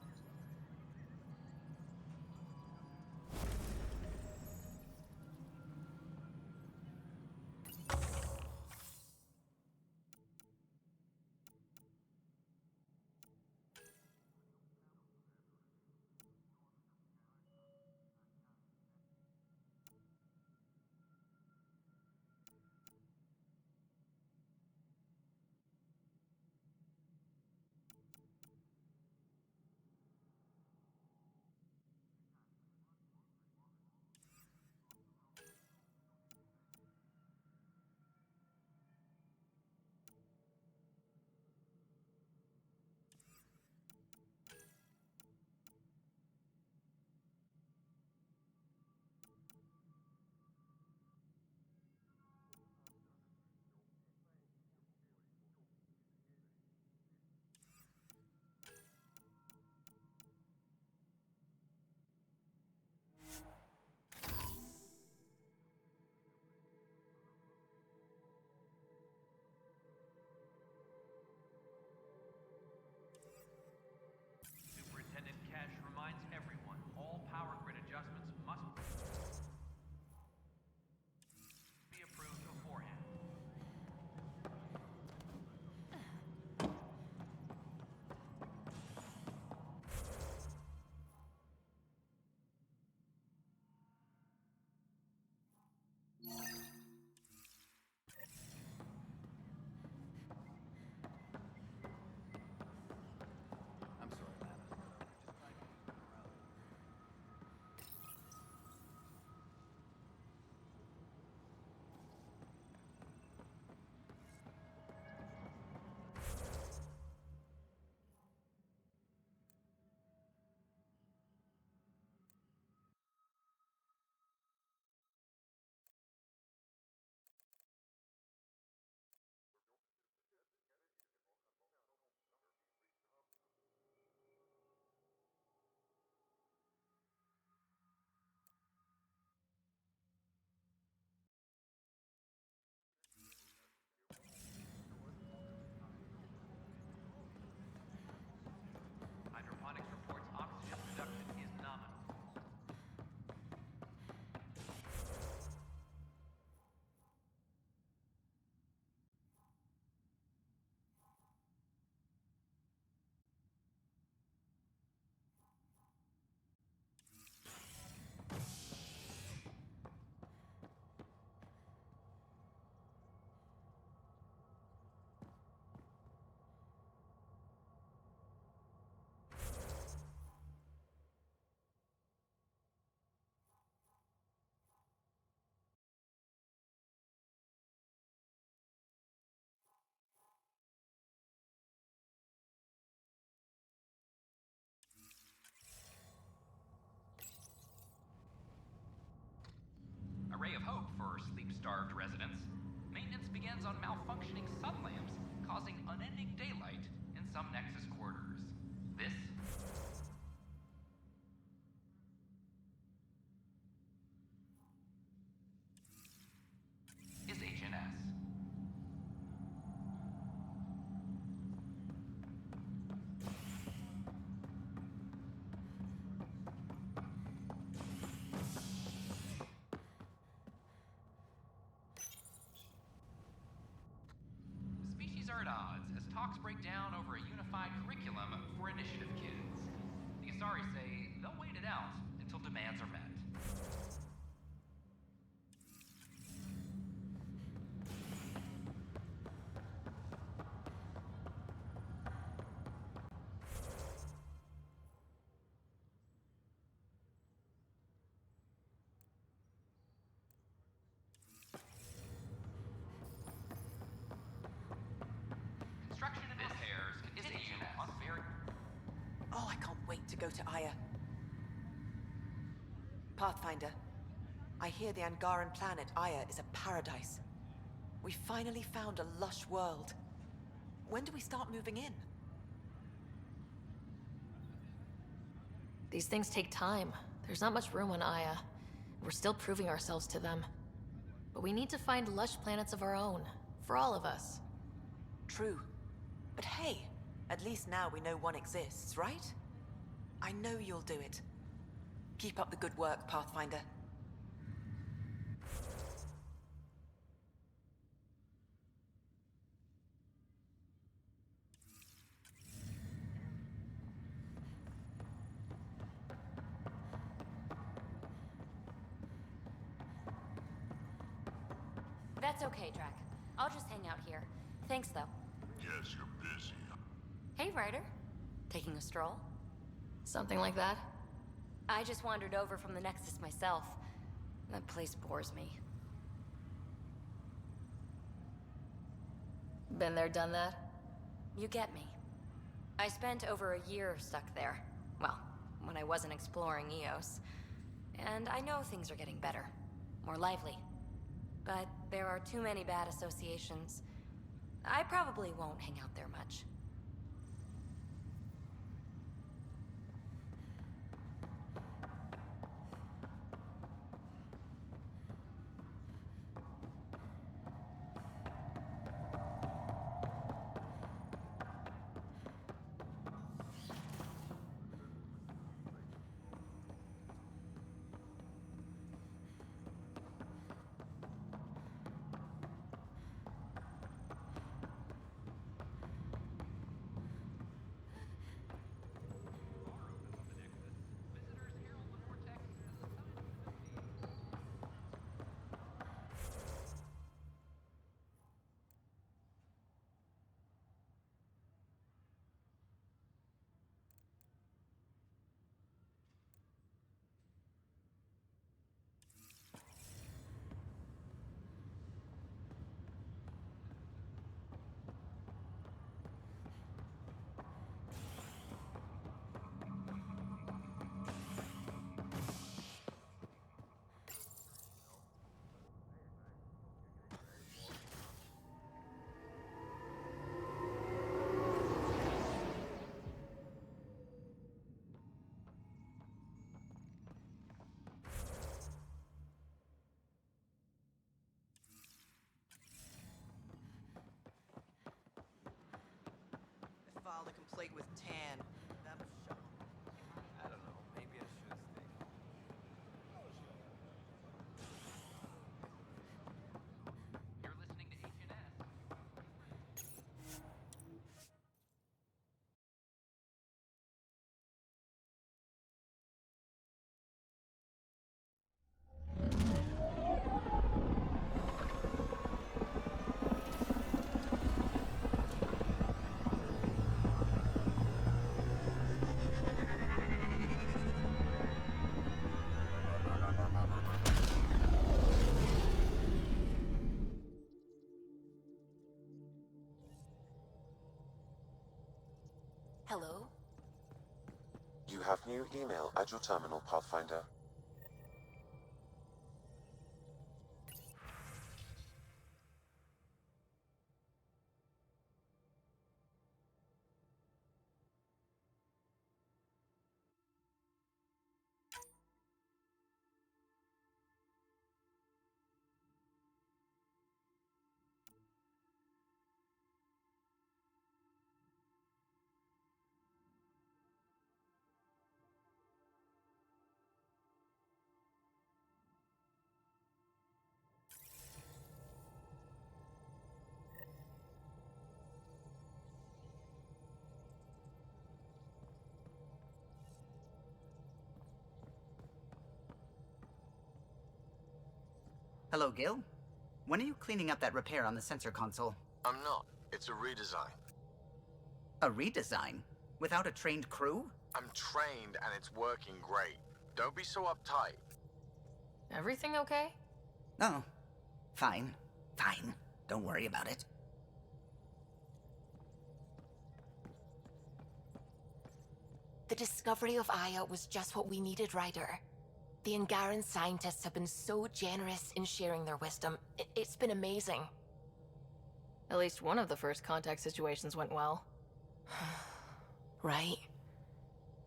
Speaker 13: more sleep-starved residents, maintenance begins on malfunctioning sun lamps, causing unending daylight in some Nexus quarters. This is HNS. Species are at odds as talks break down over a unified curriculum for initiative kids. The Asari say they'll wait it out until demands are met. Construction and repairs continue on very...
Speaker 10: Oh, I can't wait to go to Aya. Pathfinder, I hear the Angaran planet Aya is a paradise. We finally found a lush world. When do we start moving in?
Speaker 2: These things take time. There's not much room on Aya. We're still proving ourselves to them. But we need to find lush planets of our own, for all of us.
Speaker 10: True. But hey, at least now we know one exists, right? I know you'll do it. Keep up the good work, Pathfinder.
Speaker 5: That's okay, Drac. I'll just hang out here. Thanks, though.
Speaker 17: Yes, you're busy.
Speaker 5: Hey, Ryder. Taking a stroll?
Speaker 2: Something like that?
Speaker 5: I just wandered over from the Nexus myself. That place bores me.
Speaker 2: Been there, done that?
Speaker 5: You get me. I spent over a year stuck there. Well, when I wasn't exploring Eos. And I know things are getting better. More lively. But there are too many bad associations. I probably won't hang out there much.
Speaker 4: Filed a complaint with Tan. That was shot.
Speaker 11: I don't know. Maybe I should stay.
Speaker 13: You're listening to HNS.
Speaker 5: Hello?
Speaker 3: You have new email at your terminal, Pathfinder.
Speaker 8: Hello, Gil. When are you cleaning up that repair on the sensor console?
Speaker 12: I'm not. It's a redesign.
Speaker 8: A redesign? Without a trained crew?
Speaker 12: I'm trained and it's working great. Don't be so uptight.
Speaker 2: Everything okay?
Speaker 8: Oh, fine. Fine. Don't worry about it.
Speaker 14: The discovery of Aya was just what we needed, Ryder. The Angaran scientists have been so generous in sharing their wisdom. It's been amazing.
Speaker 2: At least one of the first contact situations went well.
Speaker 14: Right?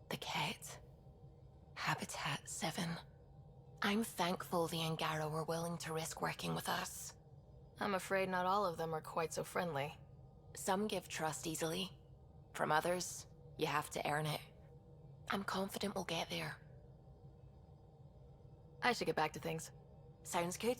Speaker 14: The Ket. Habitat 7. I'm thankful the Angara were willing to risk working with us.
Speaker 2: I'm afraid not all of them are quite so friendly.
Speaker 14: Some give trust easily. From others, you have to earn it. I'm confident we'll get there.
Speaker 2: I should get back to things.
Speaker 14: Sounds good.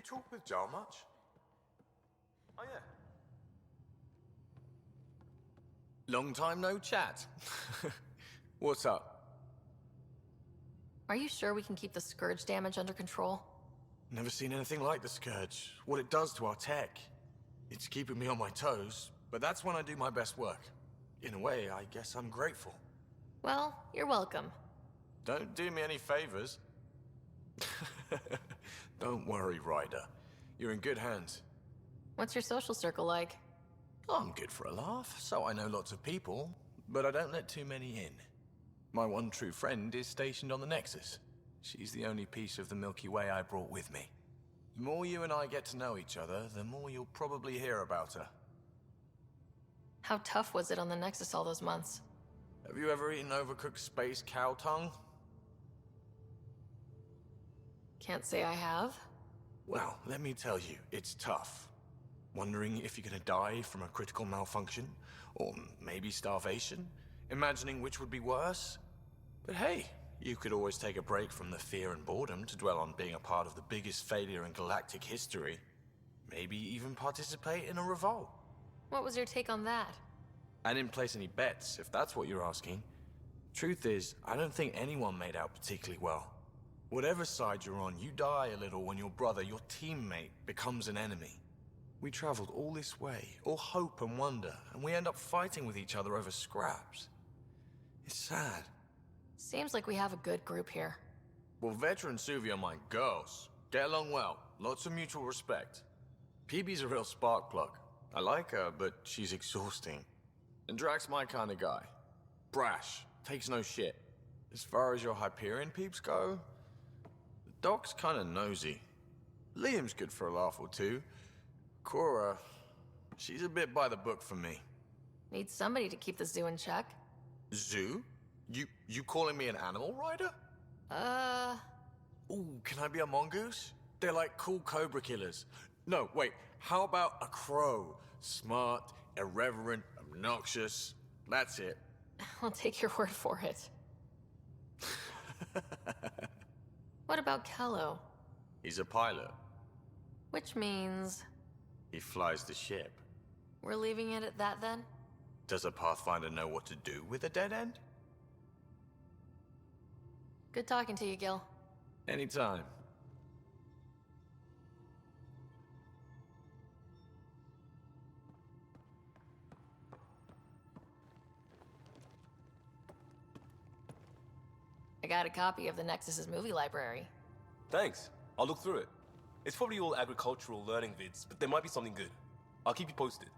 Speaker 9: talk with Jar much?
Speaker 6: Oh, yeah.
Speaker 9: Long time no chat. What's up?
Speaker 2: Are you sure we can keep the Scourge damage under control?
Speaker 9: Never seen anything like the Scourge. What it does to our tech. It's keeping me on my toes, but that's when I do my best work. In a way, I guess I'm grateful.
Speaker 2: Well, you're welcome.
Speaker 9: Don't do me any favors. Don't worry, Ryder. You're in good hands.
Speaker 2: What's your social circle like?
Speaker 9: I'm good for a laugh, so I know lots of people, but I don't let too many in. My one true friend is stationed on the Nexus. She's the only piece of the Milky Way I brought with me. The more you and I get to know each other, the more you'll probably hear about her.
Speaker 2: How tough was it on the Nexus all those months?
Speaker 9: Have you ever eaten overcooked space cow tongue?
Speaker 2: Can't say I have.
Speaker 9: Well, let me tell you, it's tough. Wondering if you're gonna die from a critical malfunction, or maybe starvation, imagining which would be worse. But hey, you could always take a break from the fear and boredom to dwell on being a part of the biggest failure in galactic history. Maybe even participate in a revolt.
Speaker 2: What was your take on that?
Speaker 9: I didn't place any bets, if that's what you're asking. Truth is, I don't think anyone made out particularly well. Whatever side you're on, you die a little when your brother, your teammate, becomes an enemy. We traveled all this way, all hope and wonder, and we end up fighting with each other over scraps. It's sad.
Speaker 2: Seems like we have a good group here.
Speaker 9: Well, Veteran and Suvi are my girls. Get along well, lots of mutual respect. PB's a real spark plug. I like her, but she's exhausting. And Drax's my kind of guy. Brash, takes no shit. As far as your Hyperion peeps go, the Doc's kinda nosy. Liam's good for a laugh or two. Cora, she's a bit by the book for me.
Speaker 2: Need somebody to keep the zoo in check.
Speaker 9: Zoo? You calling me an animal rider? Ooh, can I be a mongoose? They're like cool cobra killers. No, wait, how about a crow? Smart, irreverent, obnoxious. That's it.
Speaker 2: I'll take your word for it. What about Kello?
Speaker 9: He's a pilot.
Speaker 2: Which means...
Speaker 9: He flies the ship.
Speaker 2: we're leaving it at that then?
Speaker 9: Does a Pathfinder know what to do with a dead end?
Speaker 2: Good talking to you, Gil.
Speaker 9: Anytime.
Speaker 2: I got a copy of the Nexus's movie library.
Speaker 6: Thanks. I'll look through it. It's probably all agricultural learning vids, but there might be something good. I'll keep you posted.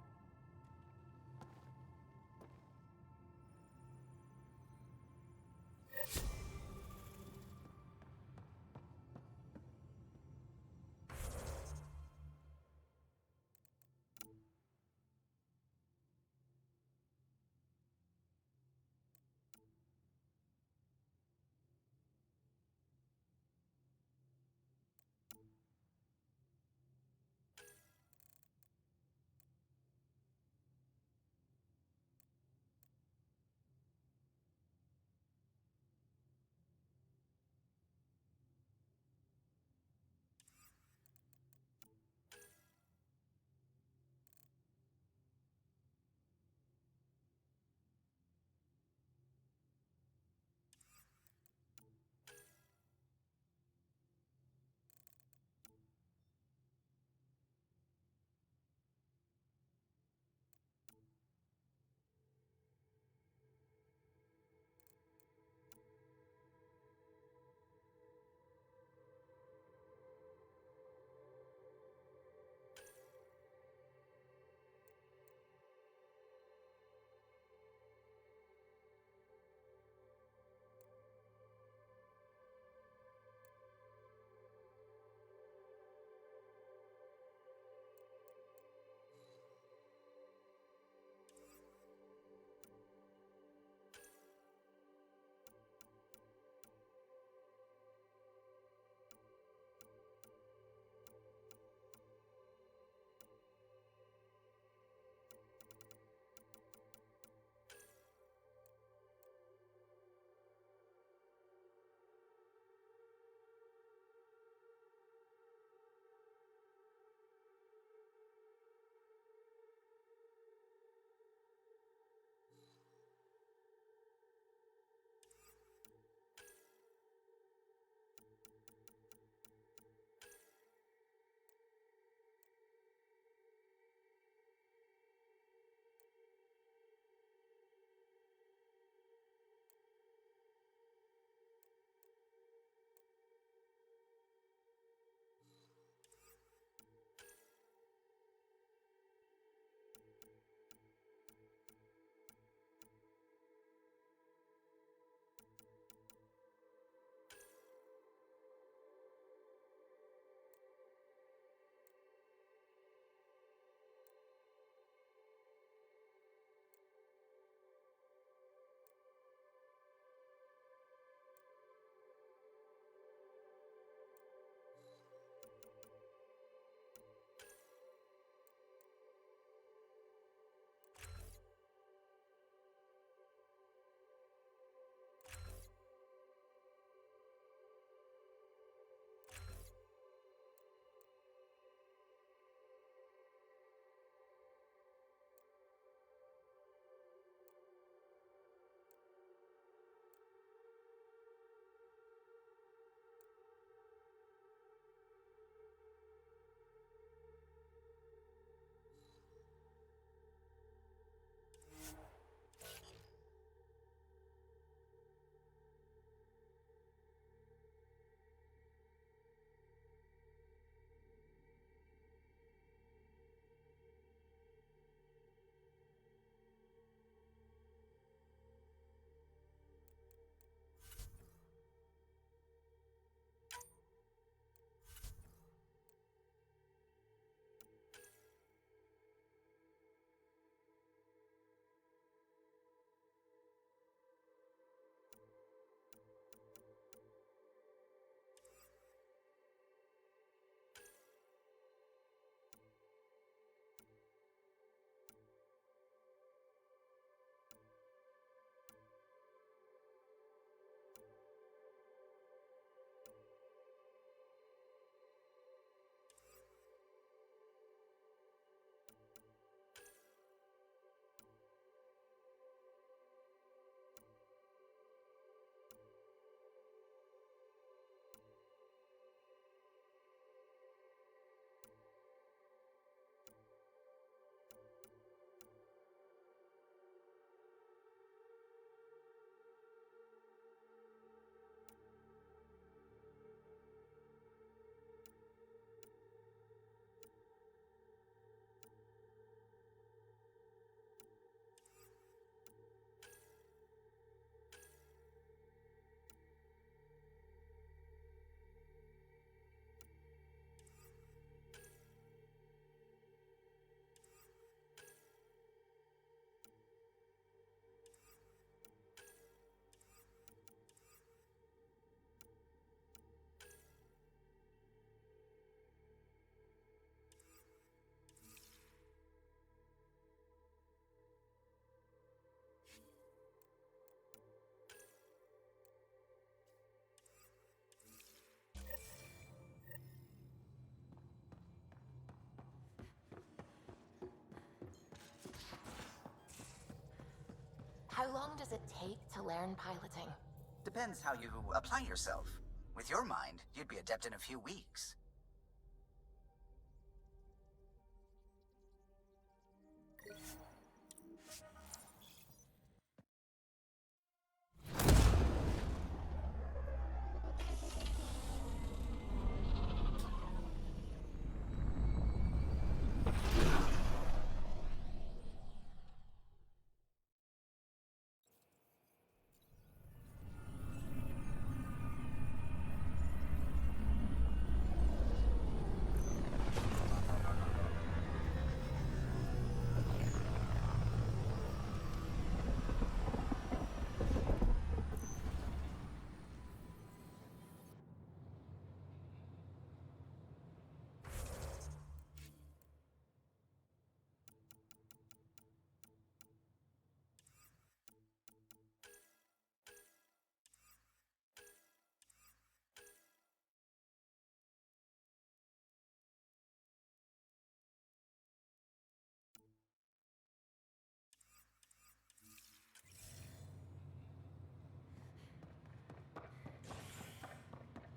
Speaker 14: How long does it take to learn piloting?
Speaker 8: Depends how you apply yourself. With your mind, you'd be adept in a few weeks.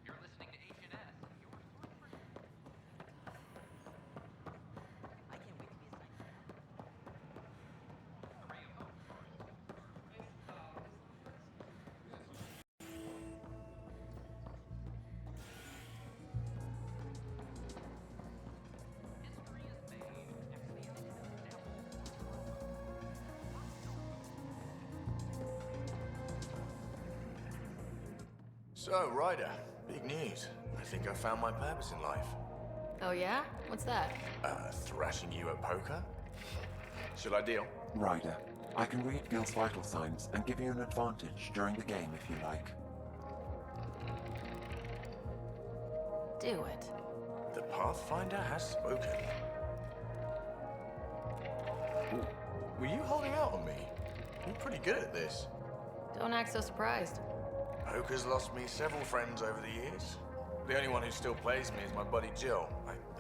Speaker 13: You're listening to HNS, your source for...
Speaker 8: I can't wait to be assigned.
Speaker 13: A ray of hope, of course. History is made after the initiative
Speaker 9: So, Ryder, big news. I think I found my purpose in life.
Speaker 2: Oh yeah? What's that?
Speaker 9: Thrashing you at poker? Should I deal?
Speaker 3: Ryder, I can read Gil's vital signs and give you an advantage during the game if you like.
Speaker 2: Do it.
Speaker 9: The Pathfinder has spoken. Ooh, were you holding out on me? You're pretty good at this.
Speaker 2: Don't act so surprised.
Speaker 9: Poker's lost me several friends over the years. The only one who still plays me is my buddy Jill.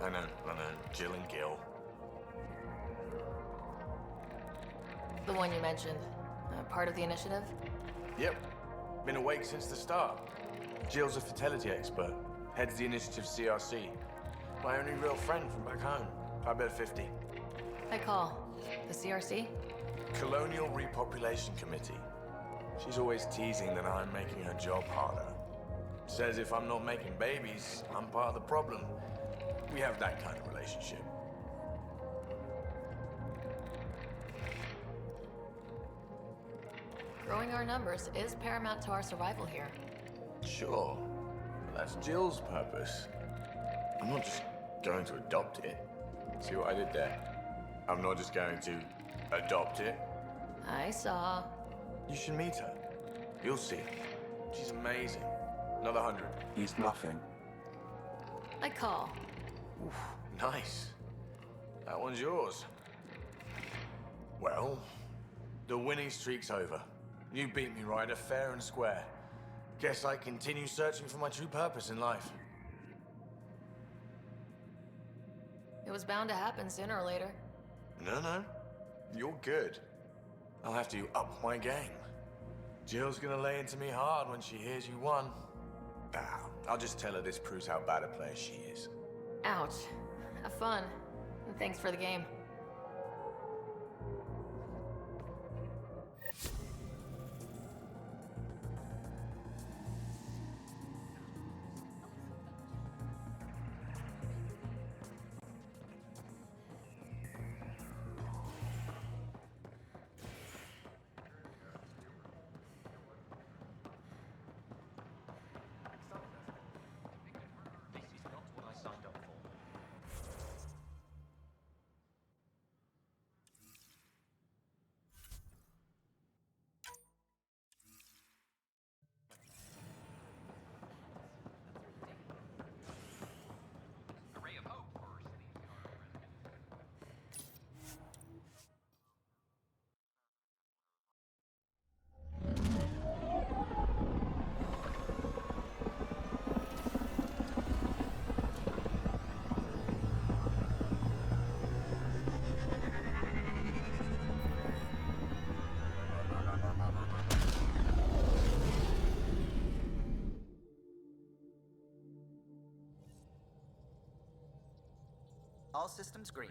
Speaker 9: I know, Jill and Gil.
Speaker 2: The one you mentioned. Part of the initiative?
Speaker 9: Yep, been awake since the start. Jill's a fertility expert, heads the initiative CRC. My only real friend from back home. I bet 50.
Speaker 2: I call. The CRC?
Speaker 9: Colonial Repopulation Committee. She's always teasing that I'm making her job harder. Says if I'm not making babies, I'm part of the problem. We have that kind of relationship.
Speaker 2: Growing our numbers is paramount to our survival here.
Speaker 9: Sure, but that's Jill's purpose. I'm not just going to adopt it. See what I did there? I'm not just going to adopt it.
Speaker 2: I saw.
Speaker 9: You should meet her. You'll see. She's amazing. Another 100.
Speaker 3: He's bluffing.
Speaker 2: I call.
Speaker 9: Oof, nice. That one's yours. Well, the winning streak's over. You beat me, Ryder, fair and square. Guess I continue searching for my true purpose in life.
Speaker 2: It was bound to happen sooner or later.
Speaker 9: No. You're good. I'll have to up my game. Jill's gonna lay into me hard when she hears you won. I'll just tell her this proves how bad a player she is.
Speaker 2: Ouch. Have fun. And thanks for the game.
Speaker 13: This is not what I signed up for.
Speaker 4: All systems green.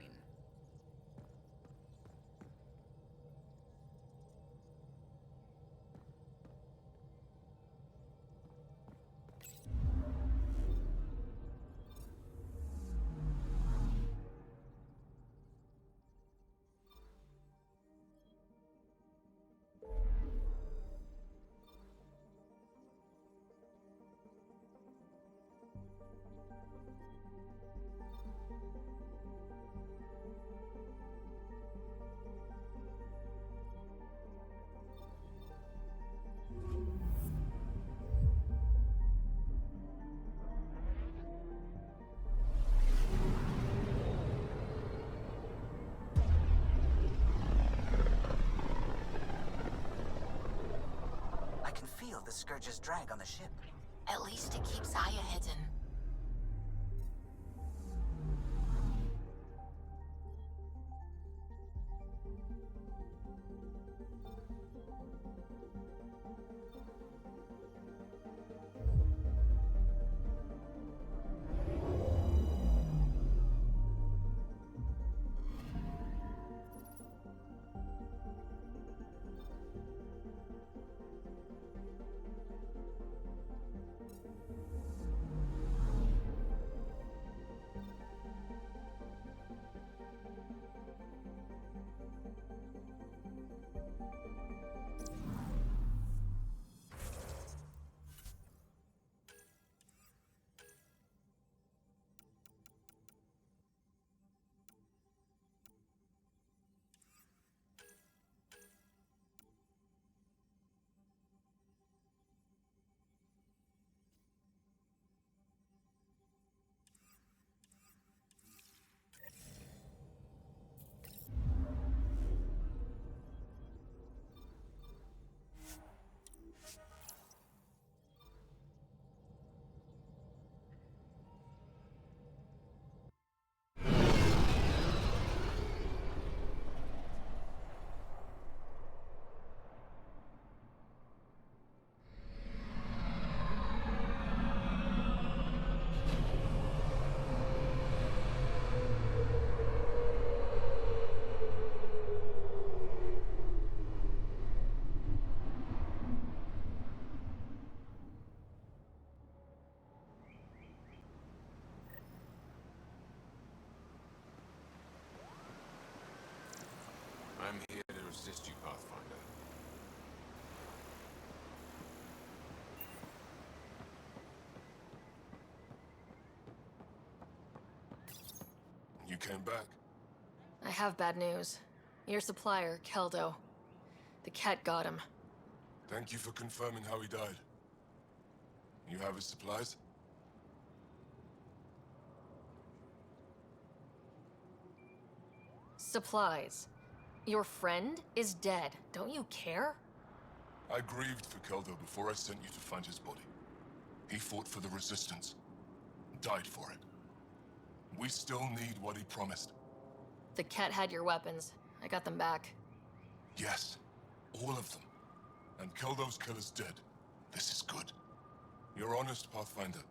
Speaker 4: I can feel the Scourge's drag on the ship.
Speaker 14: At least it keeps Aya hidden.
Speaker 15: I'm here to assist you, Pathfinder.
Speaker 17: You came back?
Speaker 2: I have bad news. Your supplier, Keldo. The cat got him.
Speaker 17: Thank you for confirming how he died. You have his supplies?
Speaker 2: Supplies. Your friend is dead. Don't you care?
Speaker 17: I grieved for Keldo before I sent you to find his body. He fought for the Resistance. Died for it. We still need what he promised.
Speaker 2: The cat had your weapons. I got them back.
Speaker 17: Yes. All of them. And Keldo's killer's dead. This is good. You're honest, Pathfinder.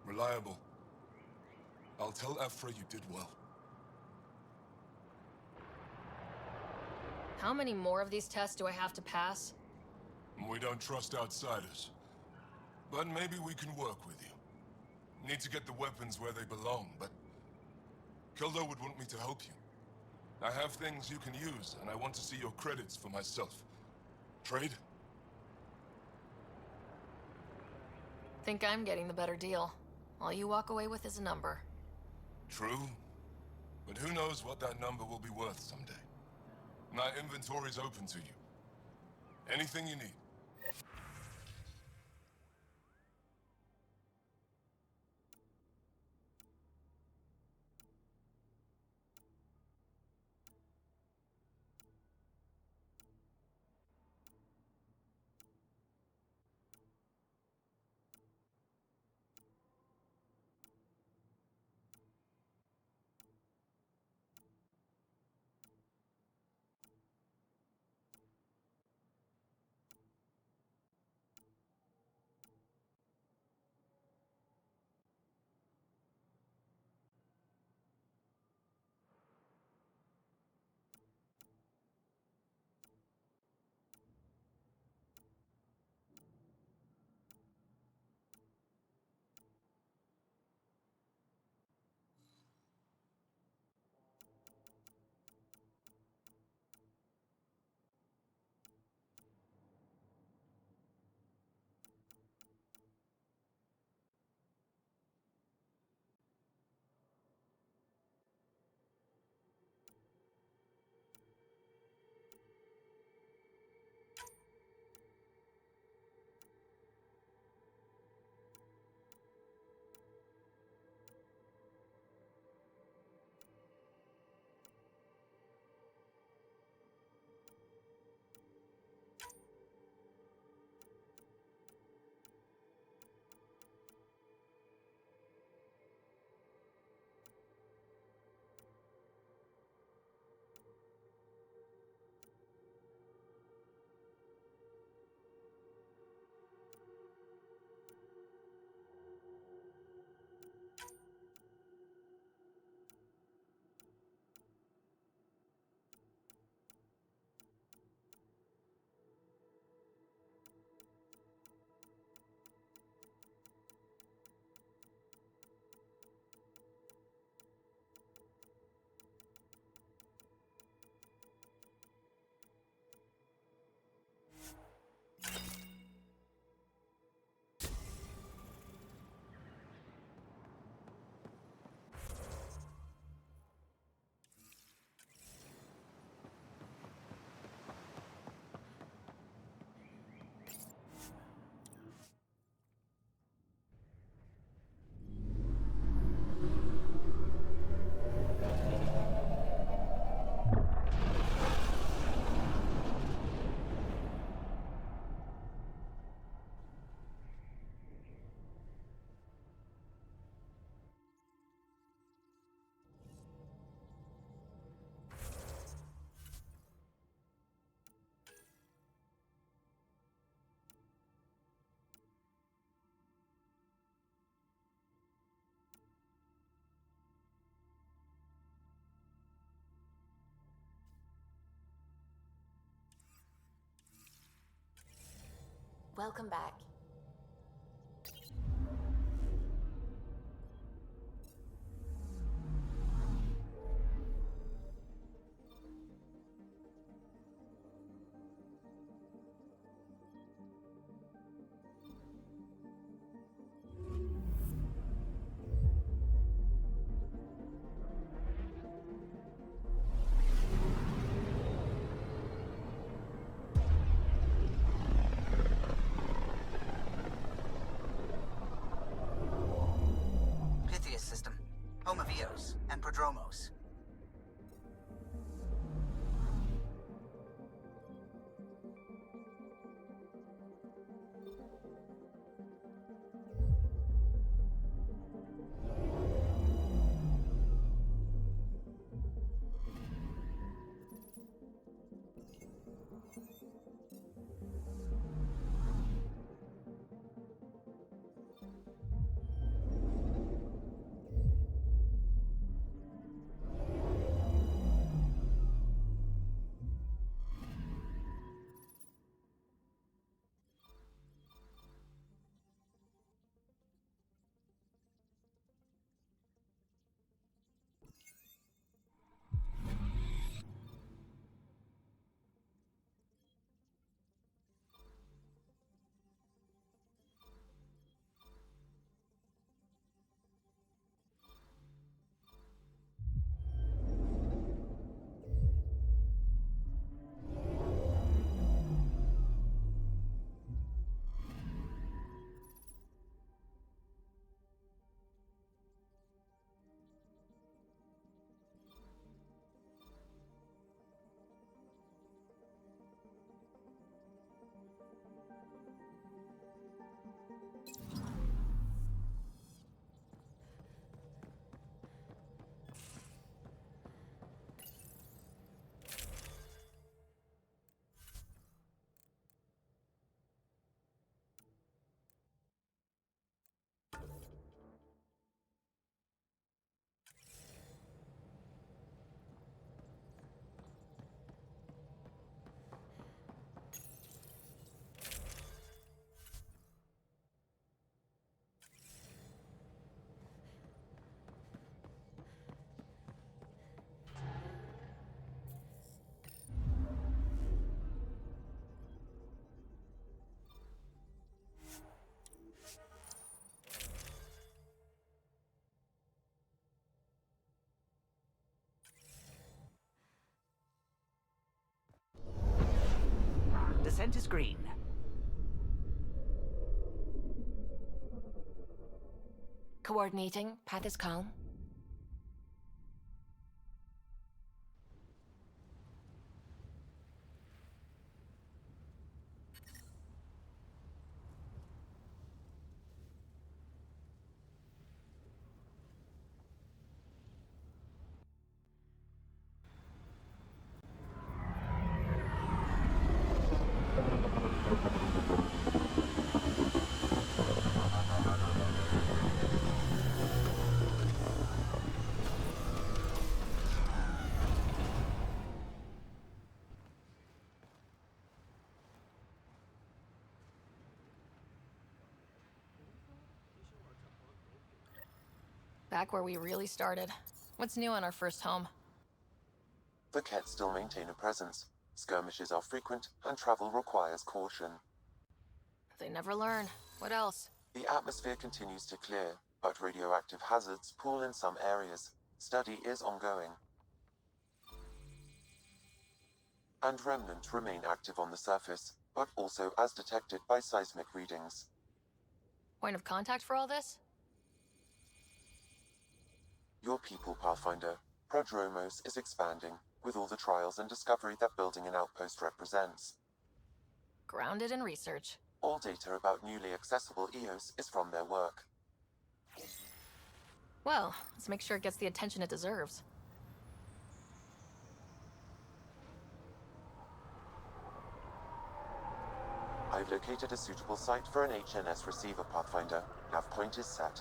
Speaker 17: Reliable. I'll tell Ephra you did well.
Speaker 2: How many more of these tests do I have to pass?
Speaker 17: We don't trust outsiders. But maybe we can work with you. Need to get the weapons where they belong, but... Keldo would want me to help you. I have things you can use, and I want to see your credits for myself. Trade?
Speaker 2: Think I'm getting the better deal. All you walk away with is a number.
Speaker 17: True. But who knows what that number will be worth someday. My inventory's open to you. Anything you need.
Speaker 14: Welcome back.
Speaker 8: System, home of Eos and Prodromos. Descent is green.
Speaker 14: Coordinating. Path is calm.
Speaker 2: Back where we really started. What's new on our first home?
Speaker 3: The Kett still maintain a presence. Skirmishes are frequent, and travel requires caution.
Speaker 2: They never learn. What else?
Speaker 3: The atmosphere continues to clear, but radioactive hazards pool in some areas. Study is ongoing. And remnant remain active on the surface, but also as detected by seismic readings.
Speaker 2: Point of contact for all this?
Speaker 3: Your people, Pathfinder. Prodromos is expanding, with all the trials and discovery that building an outpost represents.
Speaker 2: Grounded in research.
Speaker 3: All data about newly accessible Eos is from their work.
Speaker 2: Well, let's make sure it gets the attention it deserves.
Speaker 3: I've located a suitable site for an HNS receiver, Pathfinder. Nav point is set.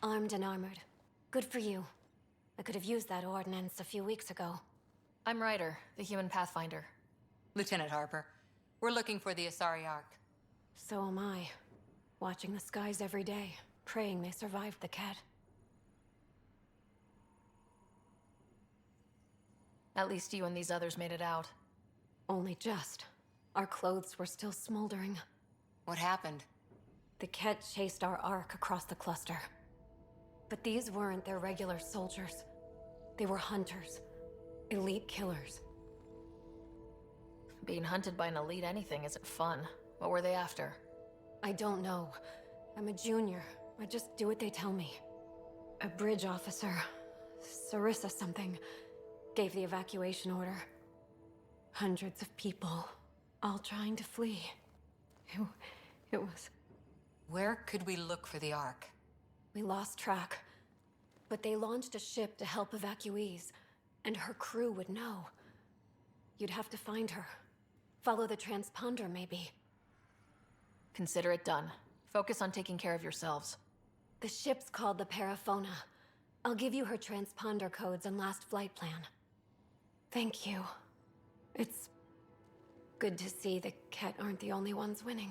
Speaker 16: Armed and armored. Good for you. I could have used that ordnance a few weeks ago.
Speaker 2: I'm Ryder, the human pathfinder.
Speaker 1: Lieutenant Harper, we're looking for the Asari Ark.
Speaker 16: So am I. Watching the skies every day, praying they survived the cat.
Speaker 2: At least you and these others made it out.
Speaker 16: Only just. Our clothes were still smoldering.
Speaker 1: What happened?
Speaker 16: The Ket chased our Ark across the cluster. But these weren't their regular soldiers. They were hunters. Elite killers.
Speaker 2: Being hunted by an elite anything isn't fun. What were they after?
Speaker 16: I don't know. I'm a junior. I just do what they tell me. A bridge officer, Sarissa something, gave the evacuation order. Hundreds of people, all trying to flee. It was...
Speaker 1: Where could we look for the Ark?
Speaker 16: We lost track. But they launched a ship to help evacuees, and her crew would know. You'd have to find her. Follow the transponder, maybe.
Speaker 2: Consider it done. Focus on taking care of yourselves.
Speaker 16: The ship's called the Paraphona. I'll give you her transponder codes and last flight plan. Thank you. It's good to see the Ket aren't the only ones winning.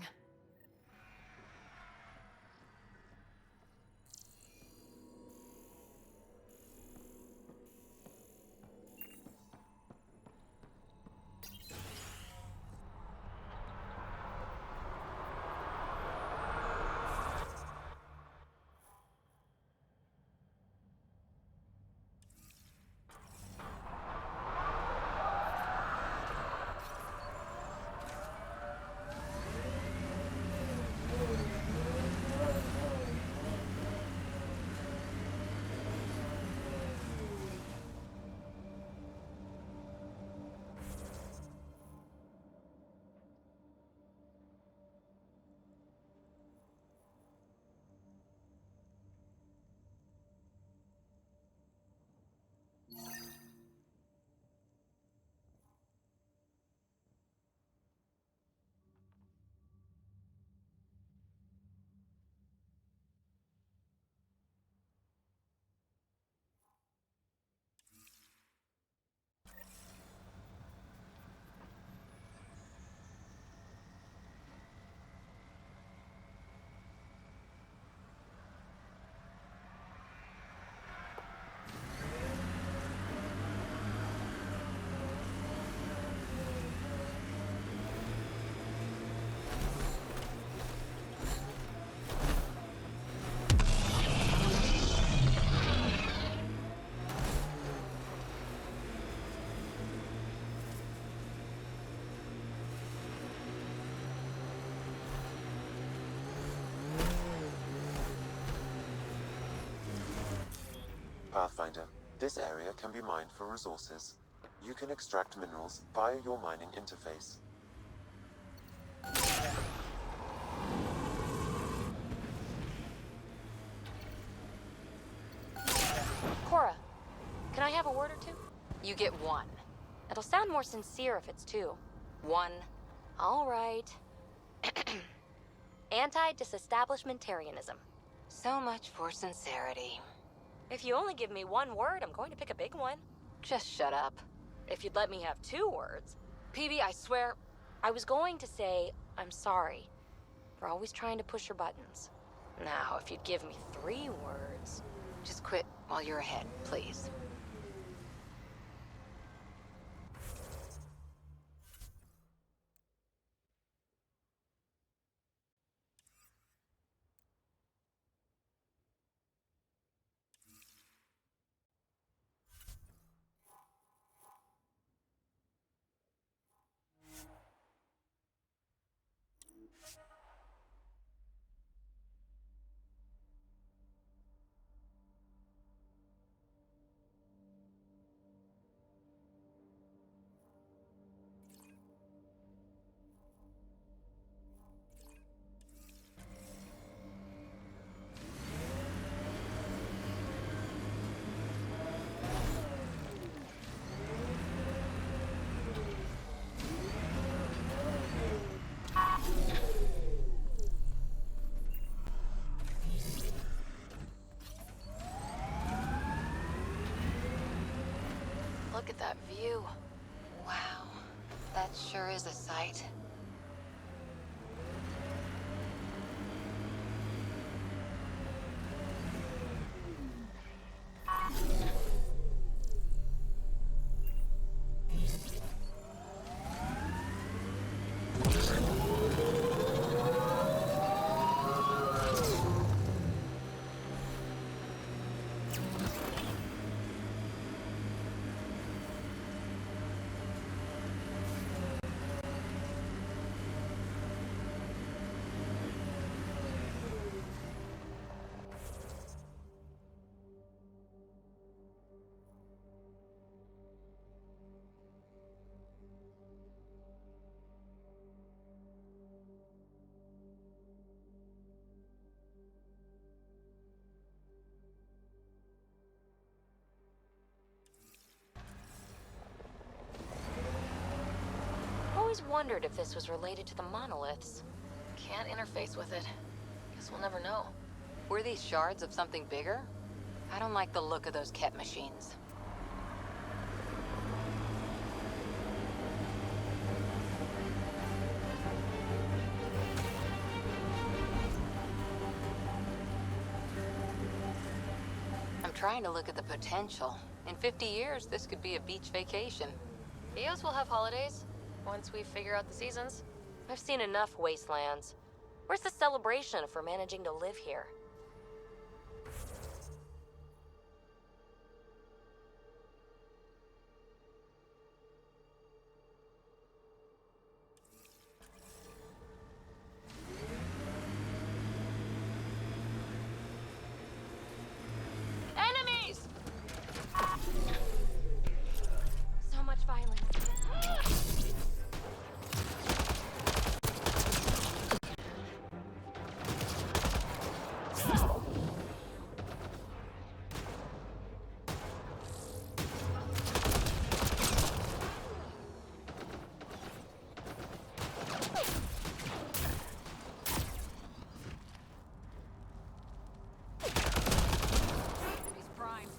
Speaker 3: Pathfinder, this area can be mined for resources. You can extract minerals via your mining interface.
Speaker 5: Cora, can I have a word or two? You get one. It'll sound more sincere if it's two. One. All right. Anti-disestablishmentarianism. So much for sincerity. If you only give me one word, I'm going to pick a big one. Just shut up. If you'd let me have two words... PB, I swear, I was going to say, I'm sorry for always trying to push your buttons. Now, if you'd give me 3 words... Just quit while you're ahead, please.
Speaker 14: look at that view. Wow, that sure is a sight.
Speaker 5: Always wondered if this was related to the monoliths.
Speaker 2: Can't interface with it. Guess we'll never know.
Speaker 1: Were these shards of something bigger? I don't like the look of those Ket machines. I'm trying to look at the potential. In 50 years, this could be a beach vacation.
Speaker 2: Eos will have holidays, once we figure out the seasons.
Speaker 5: I've seen enough wastelands. Where's the celebration for managing to live here?
Speaker 2: Enemies!
Speaker 5: So much violence.
Speaker 1: Enemies primed.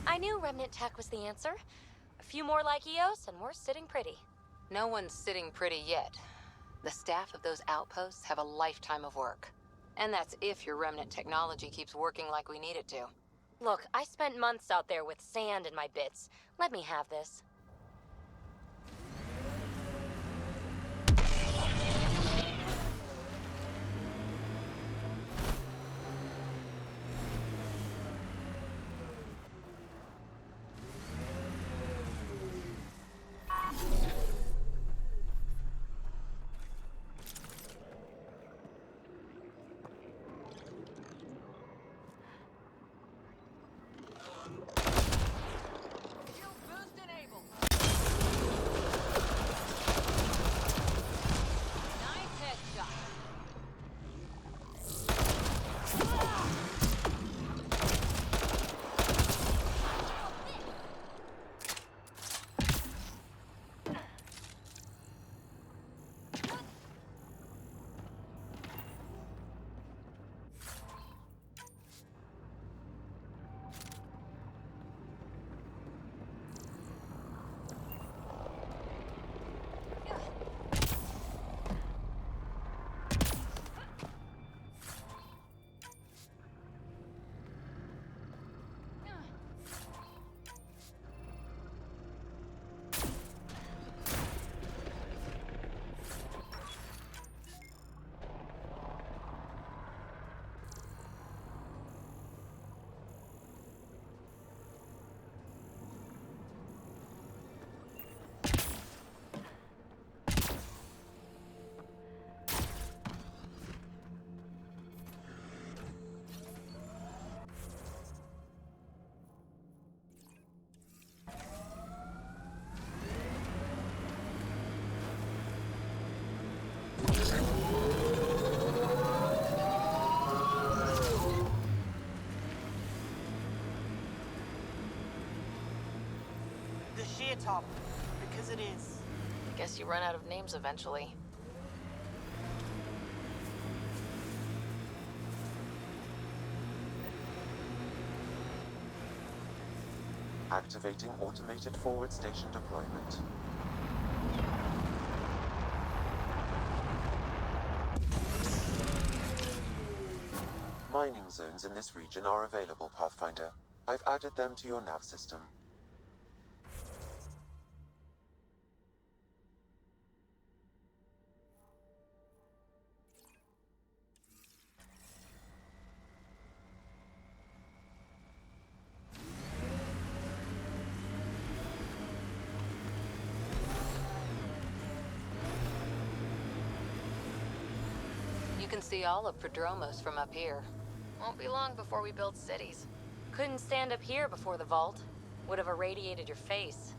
Speaker 5: I knew Remnant Tech was the answer. A few more like Eos, and we're sitting pretty.
Speaker 1: No one's sitting pretty yet. The staff of those outposts have a lifetime of work. And that's if your remnant technology keeps working like we need it to.
Speaker 5: Look, I spent months out there with sand in my bits. Let me have this.
Speaker 1: Shield boost enabled.
Speaker 10: Tom, because it is.
Speaker 2: Guess you run out of names eventually.
Speaker 3: Activating automated forward station deployment. Mining zones in this region are available, Pathfinder. I've added them to your nav system.
Speaker 1: You can see all of Prodromos from up here.
Speaker 2: Won't be long before we build cities. Couldn't stand up here before the vault. Would have irradiated your face.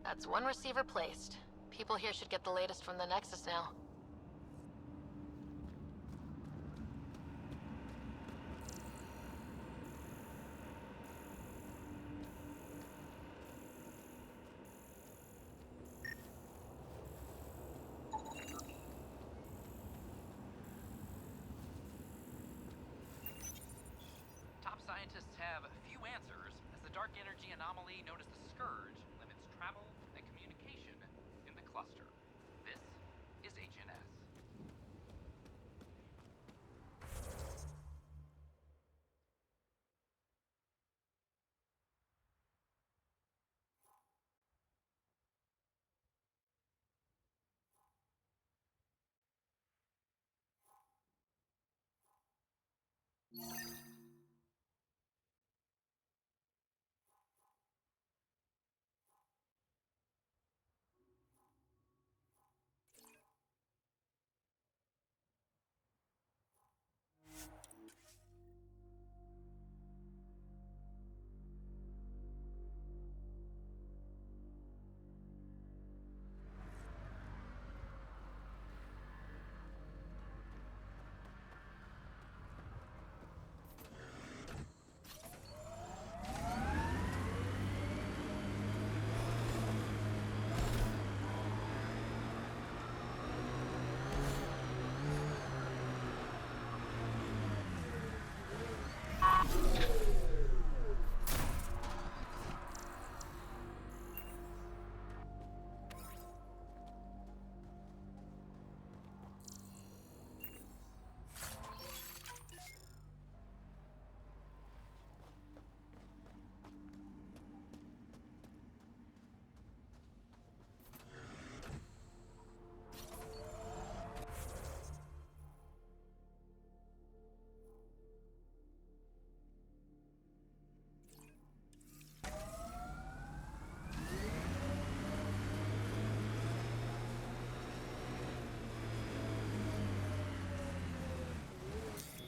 Speaker 2: That's one receiver placed. People here should get the latest from the Nexus now.
Speaker 13: Top scientists have few answers as the dark energy anomaly known as the Scourge limits travel and communication in the cluster. This is HNS.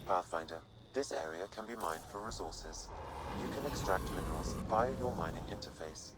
Speaker 3: Pathfinder, this area can be mined for resources. You can extract minerals via your mining interface.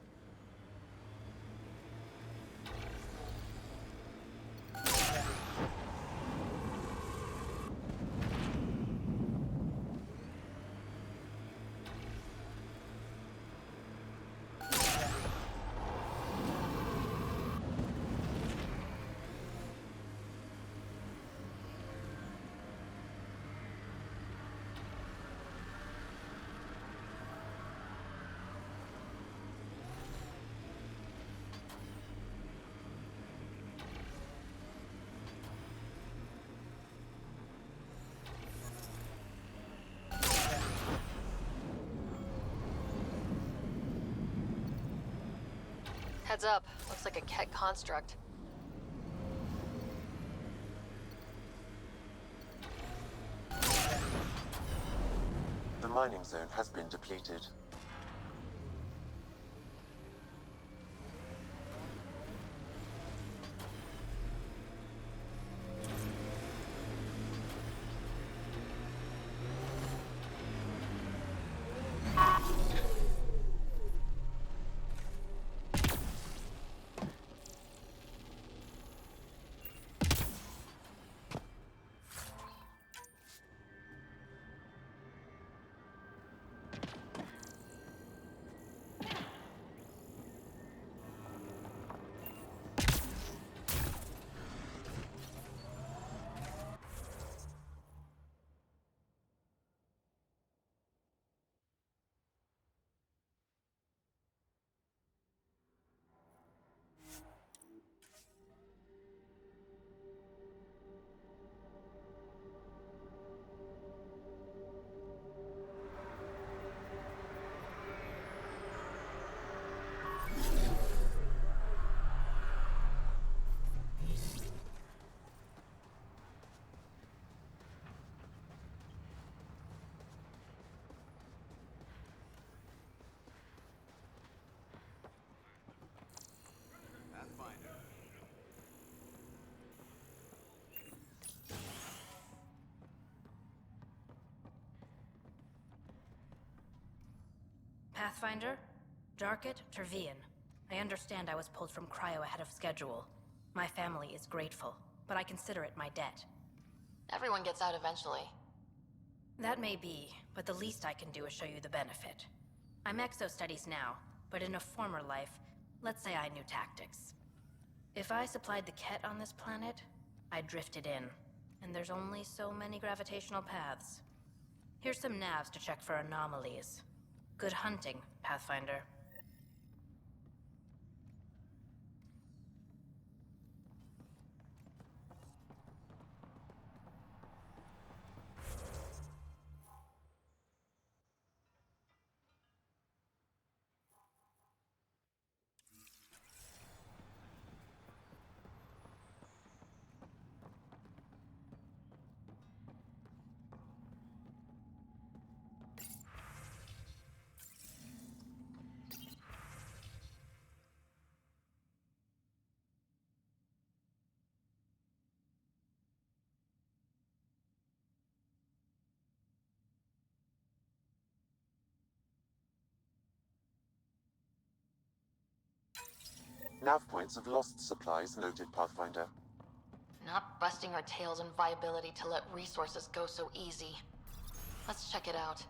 Speaker 2: Heads up. Looks like a Ket construct.
Speaker 3: The mining zone has been depleted.
Speaker 18: Pathfinder? Darket Tervian. I understand I was pulled from cryo ahead of schedule. My family is grateful, but I consider it my debt.
Speaker 2: Everyone gets out eventually.
Speaker 18: That may be, but the least I can do is show you the benefit. I'm exo-studies now, but in a former life, let's say I knew tactics. If I supplied the Ket on this planet, I drifted in, and there's only so many gravitational paths. Here's some navs to check for anomalies. Good hunting, Pathfinder.
Speaker 3: Nav points of lost supplies noted, Pathfinder.
Speaker 2: Not busting our tails in viability to let resources go so easy. Let's check it out.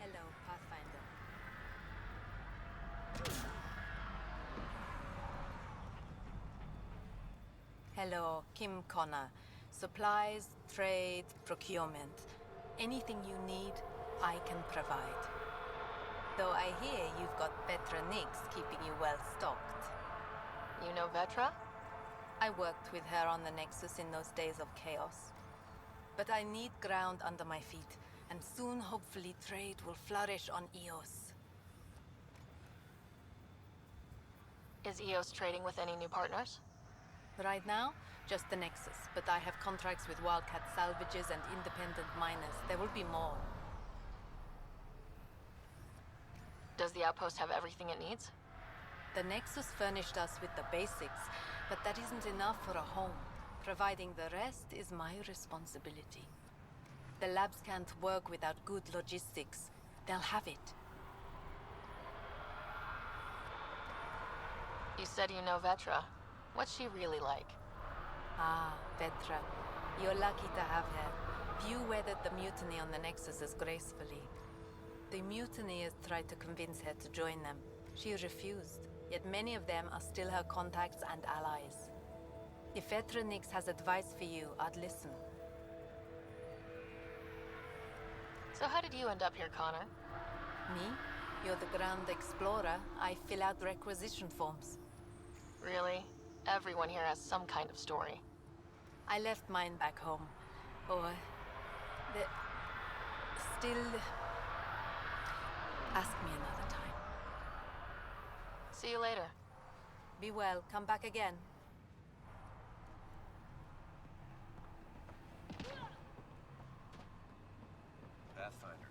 Speaker 18: Hello, Pathfinder.
Speaker 20: Hello, Kim Connor. Supplies, trade, procurement. Anything you need, I can provide. Though I hear you've got Vetra Nix keeping you well stocked.
Speaker 2: You know Vetra?
Speaker 20: I worked with her on the Nexus in those days of chaos. But I need ground under my feet, and soon hopefully trade will flourish on Eos.
Speaker 2: Is EOS trading with any new partners?
Speaker 20: Right now, just the Nexus, but I have contracts with Wildcat salvages and independent miners. There will be more.
Speaker 2: Does the outpost have everything it needs?
Speaker 20: The Nexus furnished us with the basics, but that isn't enough for a home. Providing the rest is my responsibility. The labs can't work without good logistics. They'll have it.
Speaker 2: You said you know Vetra. What's she really like?
Speaker 20: Ah, Vetra. You're lucky to have her. Few weathered the mutiny on the Nexus as gracefully. The mutineers tried to convince her to join them. She refused, yet many of them are still her contacts and allies. If Vetronix has advice for you, I'd listen.
Speaker 2: So how did you end up here, Connor?
Speaker 20: Me? You're the Grand Explorer. I fill out requisition forms.
Speaker 2: Really? Everyone here has some kind of story.
Speaker 20: I left mine back home. Or... the... still... Ask me another time.
Speaker 2: See you later.
Speaker 20: Be well. Come back again.
Speaker 11: Pathfinder.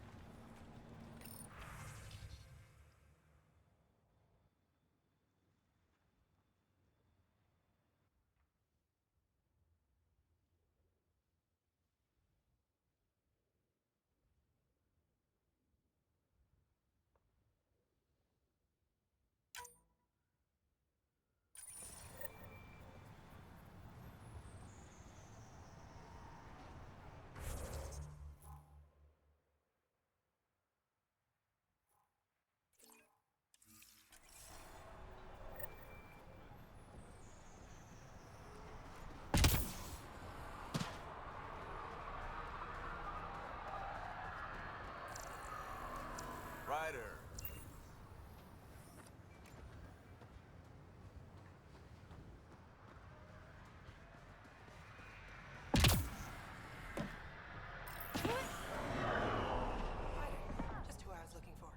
Speaker 11: Ryder.
Speaker 10: Just who I was looking for.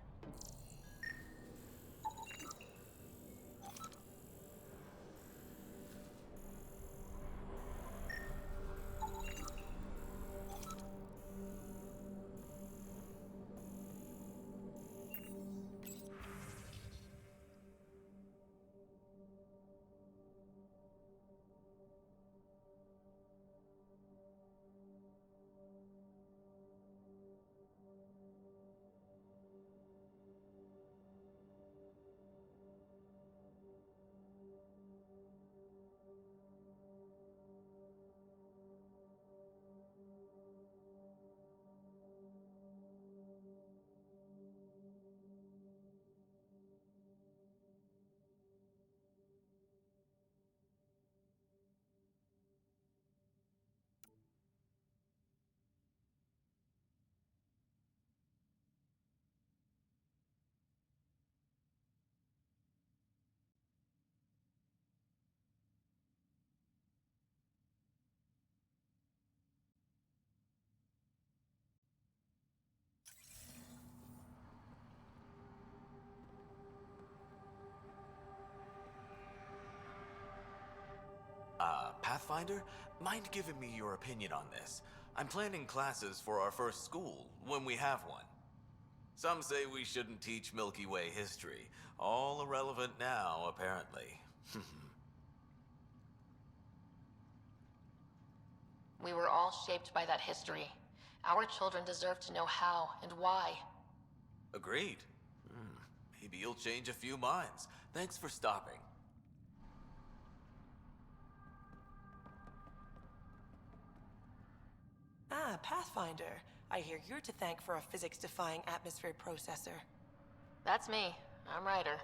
Speaker 11: Pathfinder? Mind giving me your opinion on this? I'm planning classes for our first school, when we have one. Some say we shouldn't teach Milky Way history. All irrelevant now, apparently.
Speaker 2: We were all shaped by that history. Our children deserve to know how and why.
Speaker 11: Agreed. Maybe you'll change a few minds. Thanks for stopping.
Speaker 10: Ah, Pathfinder. I hear you're to thank for a physics-defying atmosphere processor.
Speaker 2: That's me. I'm Ryder.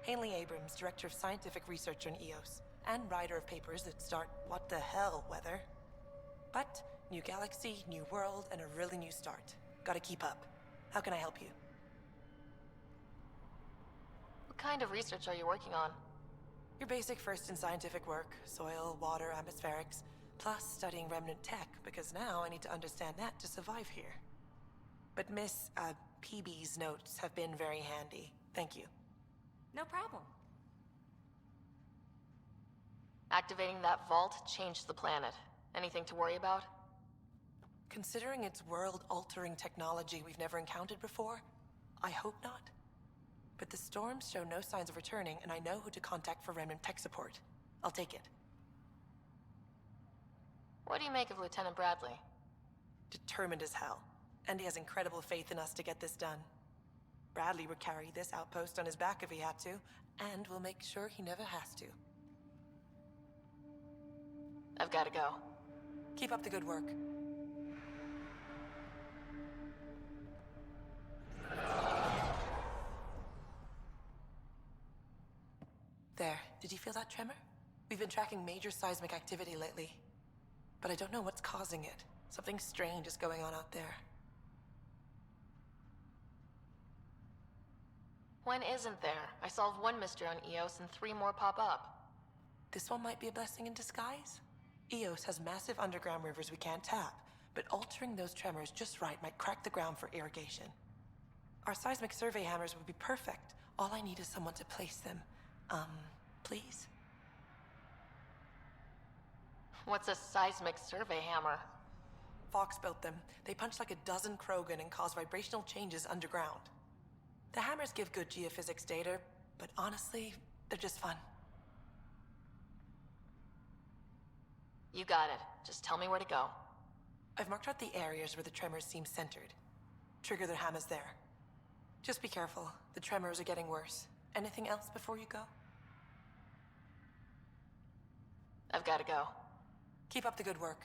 Speaker 10: Hanley Abrams, Director of Scientific Research on EOS, and writer of papers that start what the hell weather. But, new galaxy, new world, and a really new start. Gotta keep up. How can I help you?
Speaker 2: What kind of research are you working on?
Speaker 10: Your basic first in scientific work, soil, water, atmospherics, plus studying remnant tech, because now I need to understand that to survive here. But Miss, PB's notes have been very handy. Thank you.
Speaker 5: No problem.
Speaker 2: Activating that vault changed the planet. Anything to worry about?
Speaker 10: Considering it's world-altering technology we've never encountered before, I hope not. But the storms show no signs of returning, and I know who to contact for remnant tech support. I'll take it.
Speaker 2: What do you make of Lieutenant Bradley?
Speaker 10: Determined as hell. And he has incredible faith in us to get this done. Bradley would carry this outpost on his back if he had to, and we'll make sure he never has to.
Speaker 2: I've got to go.
Speaker 10: Keep up the good work. There. Did you feel that tremor? We've been tracking major seismic activity lately, but I don't know what's causing it. Something strange is going on out there.
Speaker 2: When isn't there? I solved one mystery on Eos and 3 more pop up.
Speaker 10: This one might be a blessing in disguise. Eos has massive underground rivers we can't tap, but altering those tremors just right might crack the ground for irrigation. Our seismic survey hammers would be perfect. All I need is someone to place them. Please?
Speaker 2: What's a seismic survey hammer?
Speaker 10: Fox built them. They punch like a dozen Krogan and cause vibrational changes underground. The hammers give good geophysics data, but honestly, they're just fun.
Speaker 2: You got it. Just tell me where to go.
Speaker 10: I've marked out the areas where the tremors seem centered. Trigger the hammers there. Just be careful. The tremors are getting worse. Anything else before you go?
Speaker 2: I've got to go.
Speaker 10: Keep up the good work.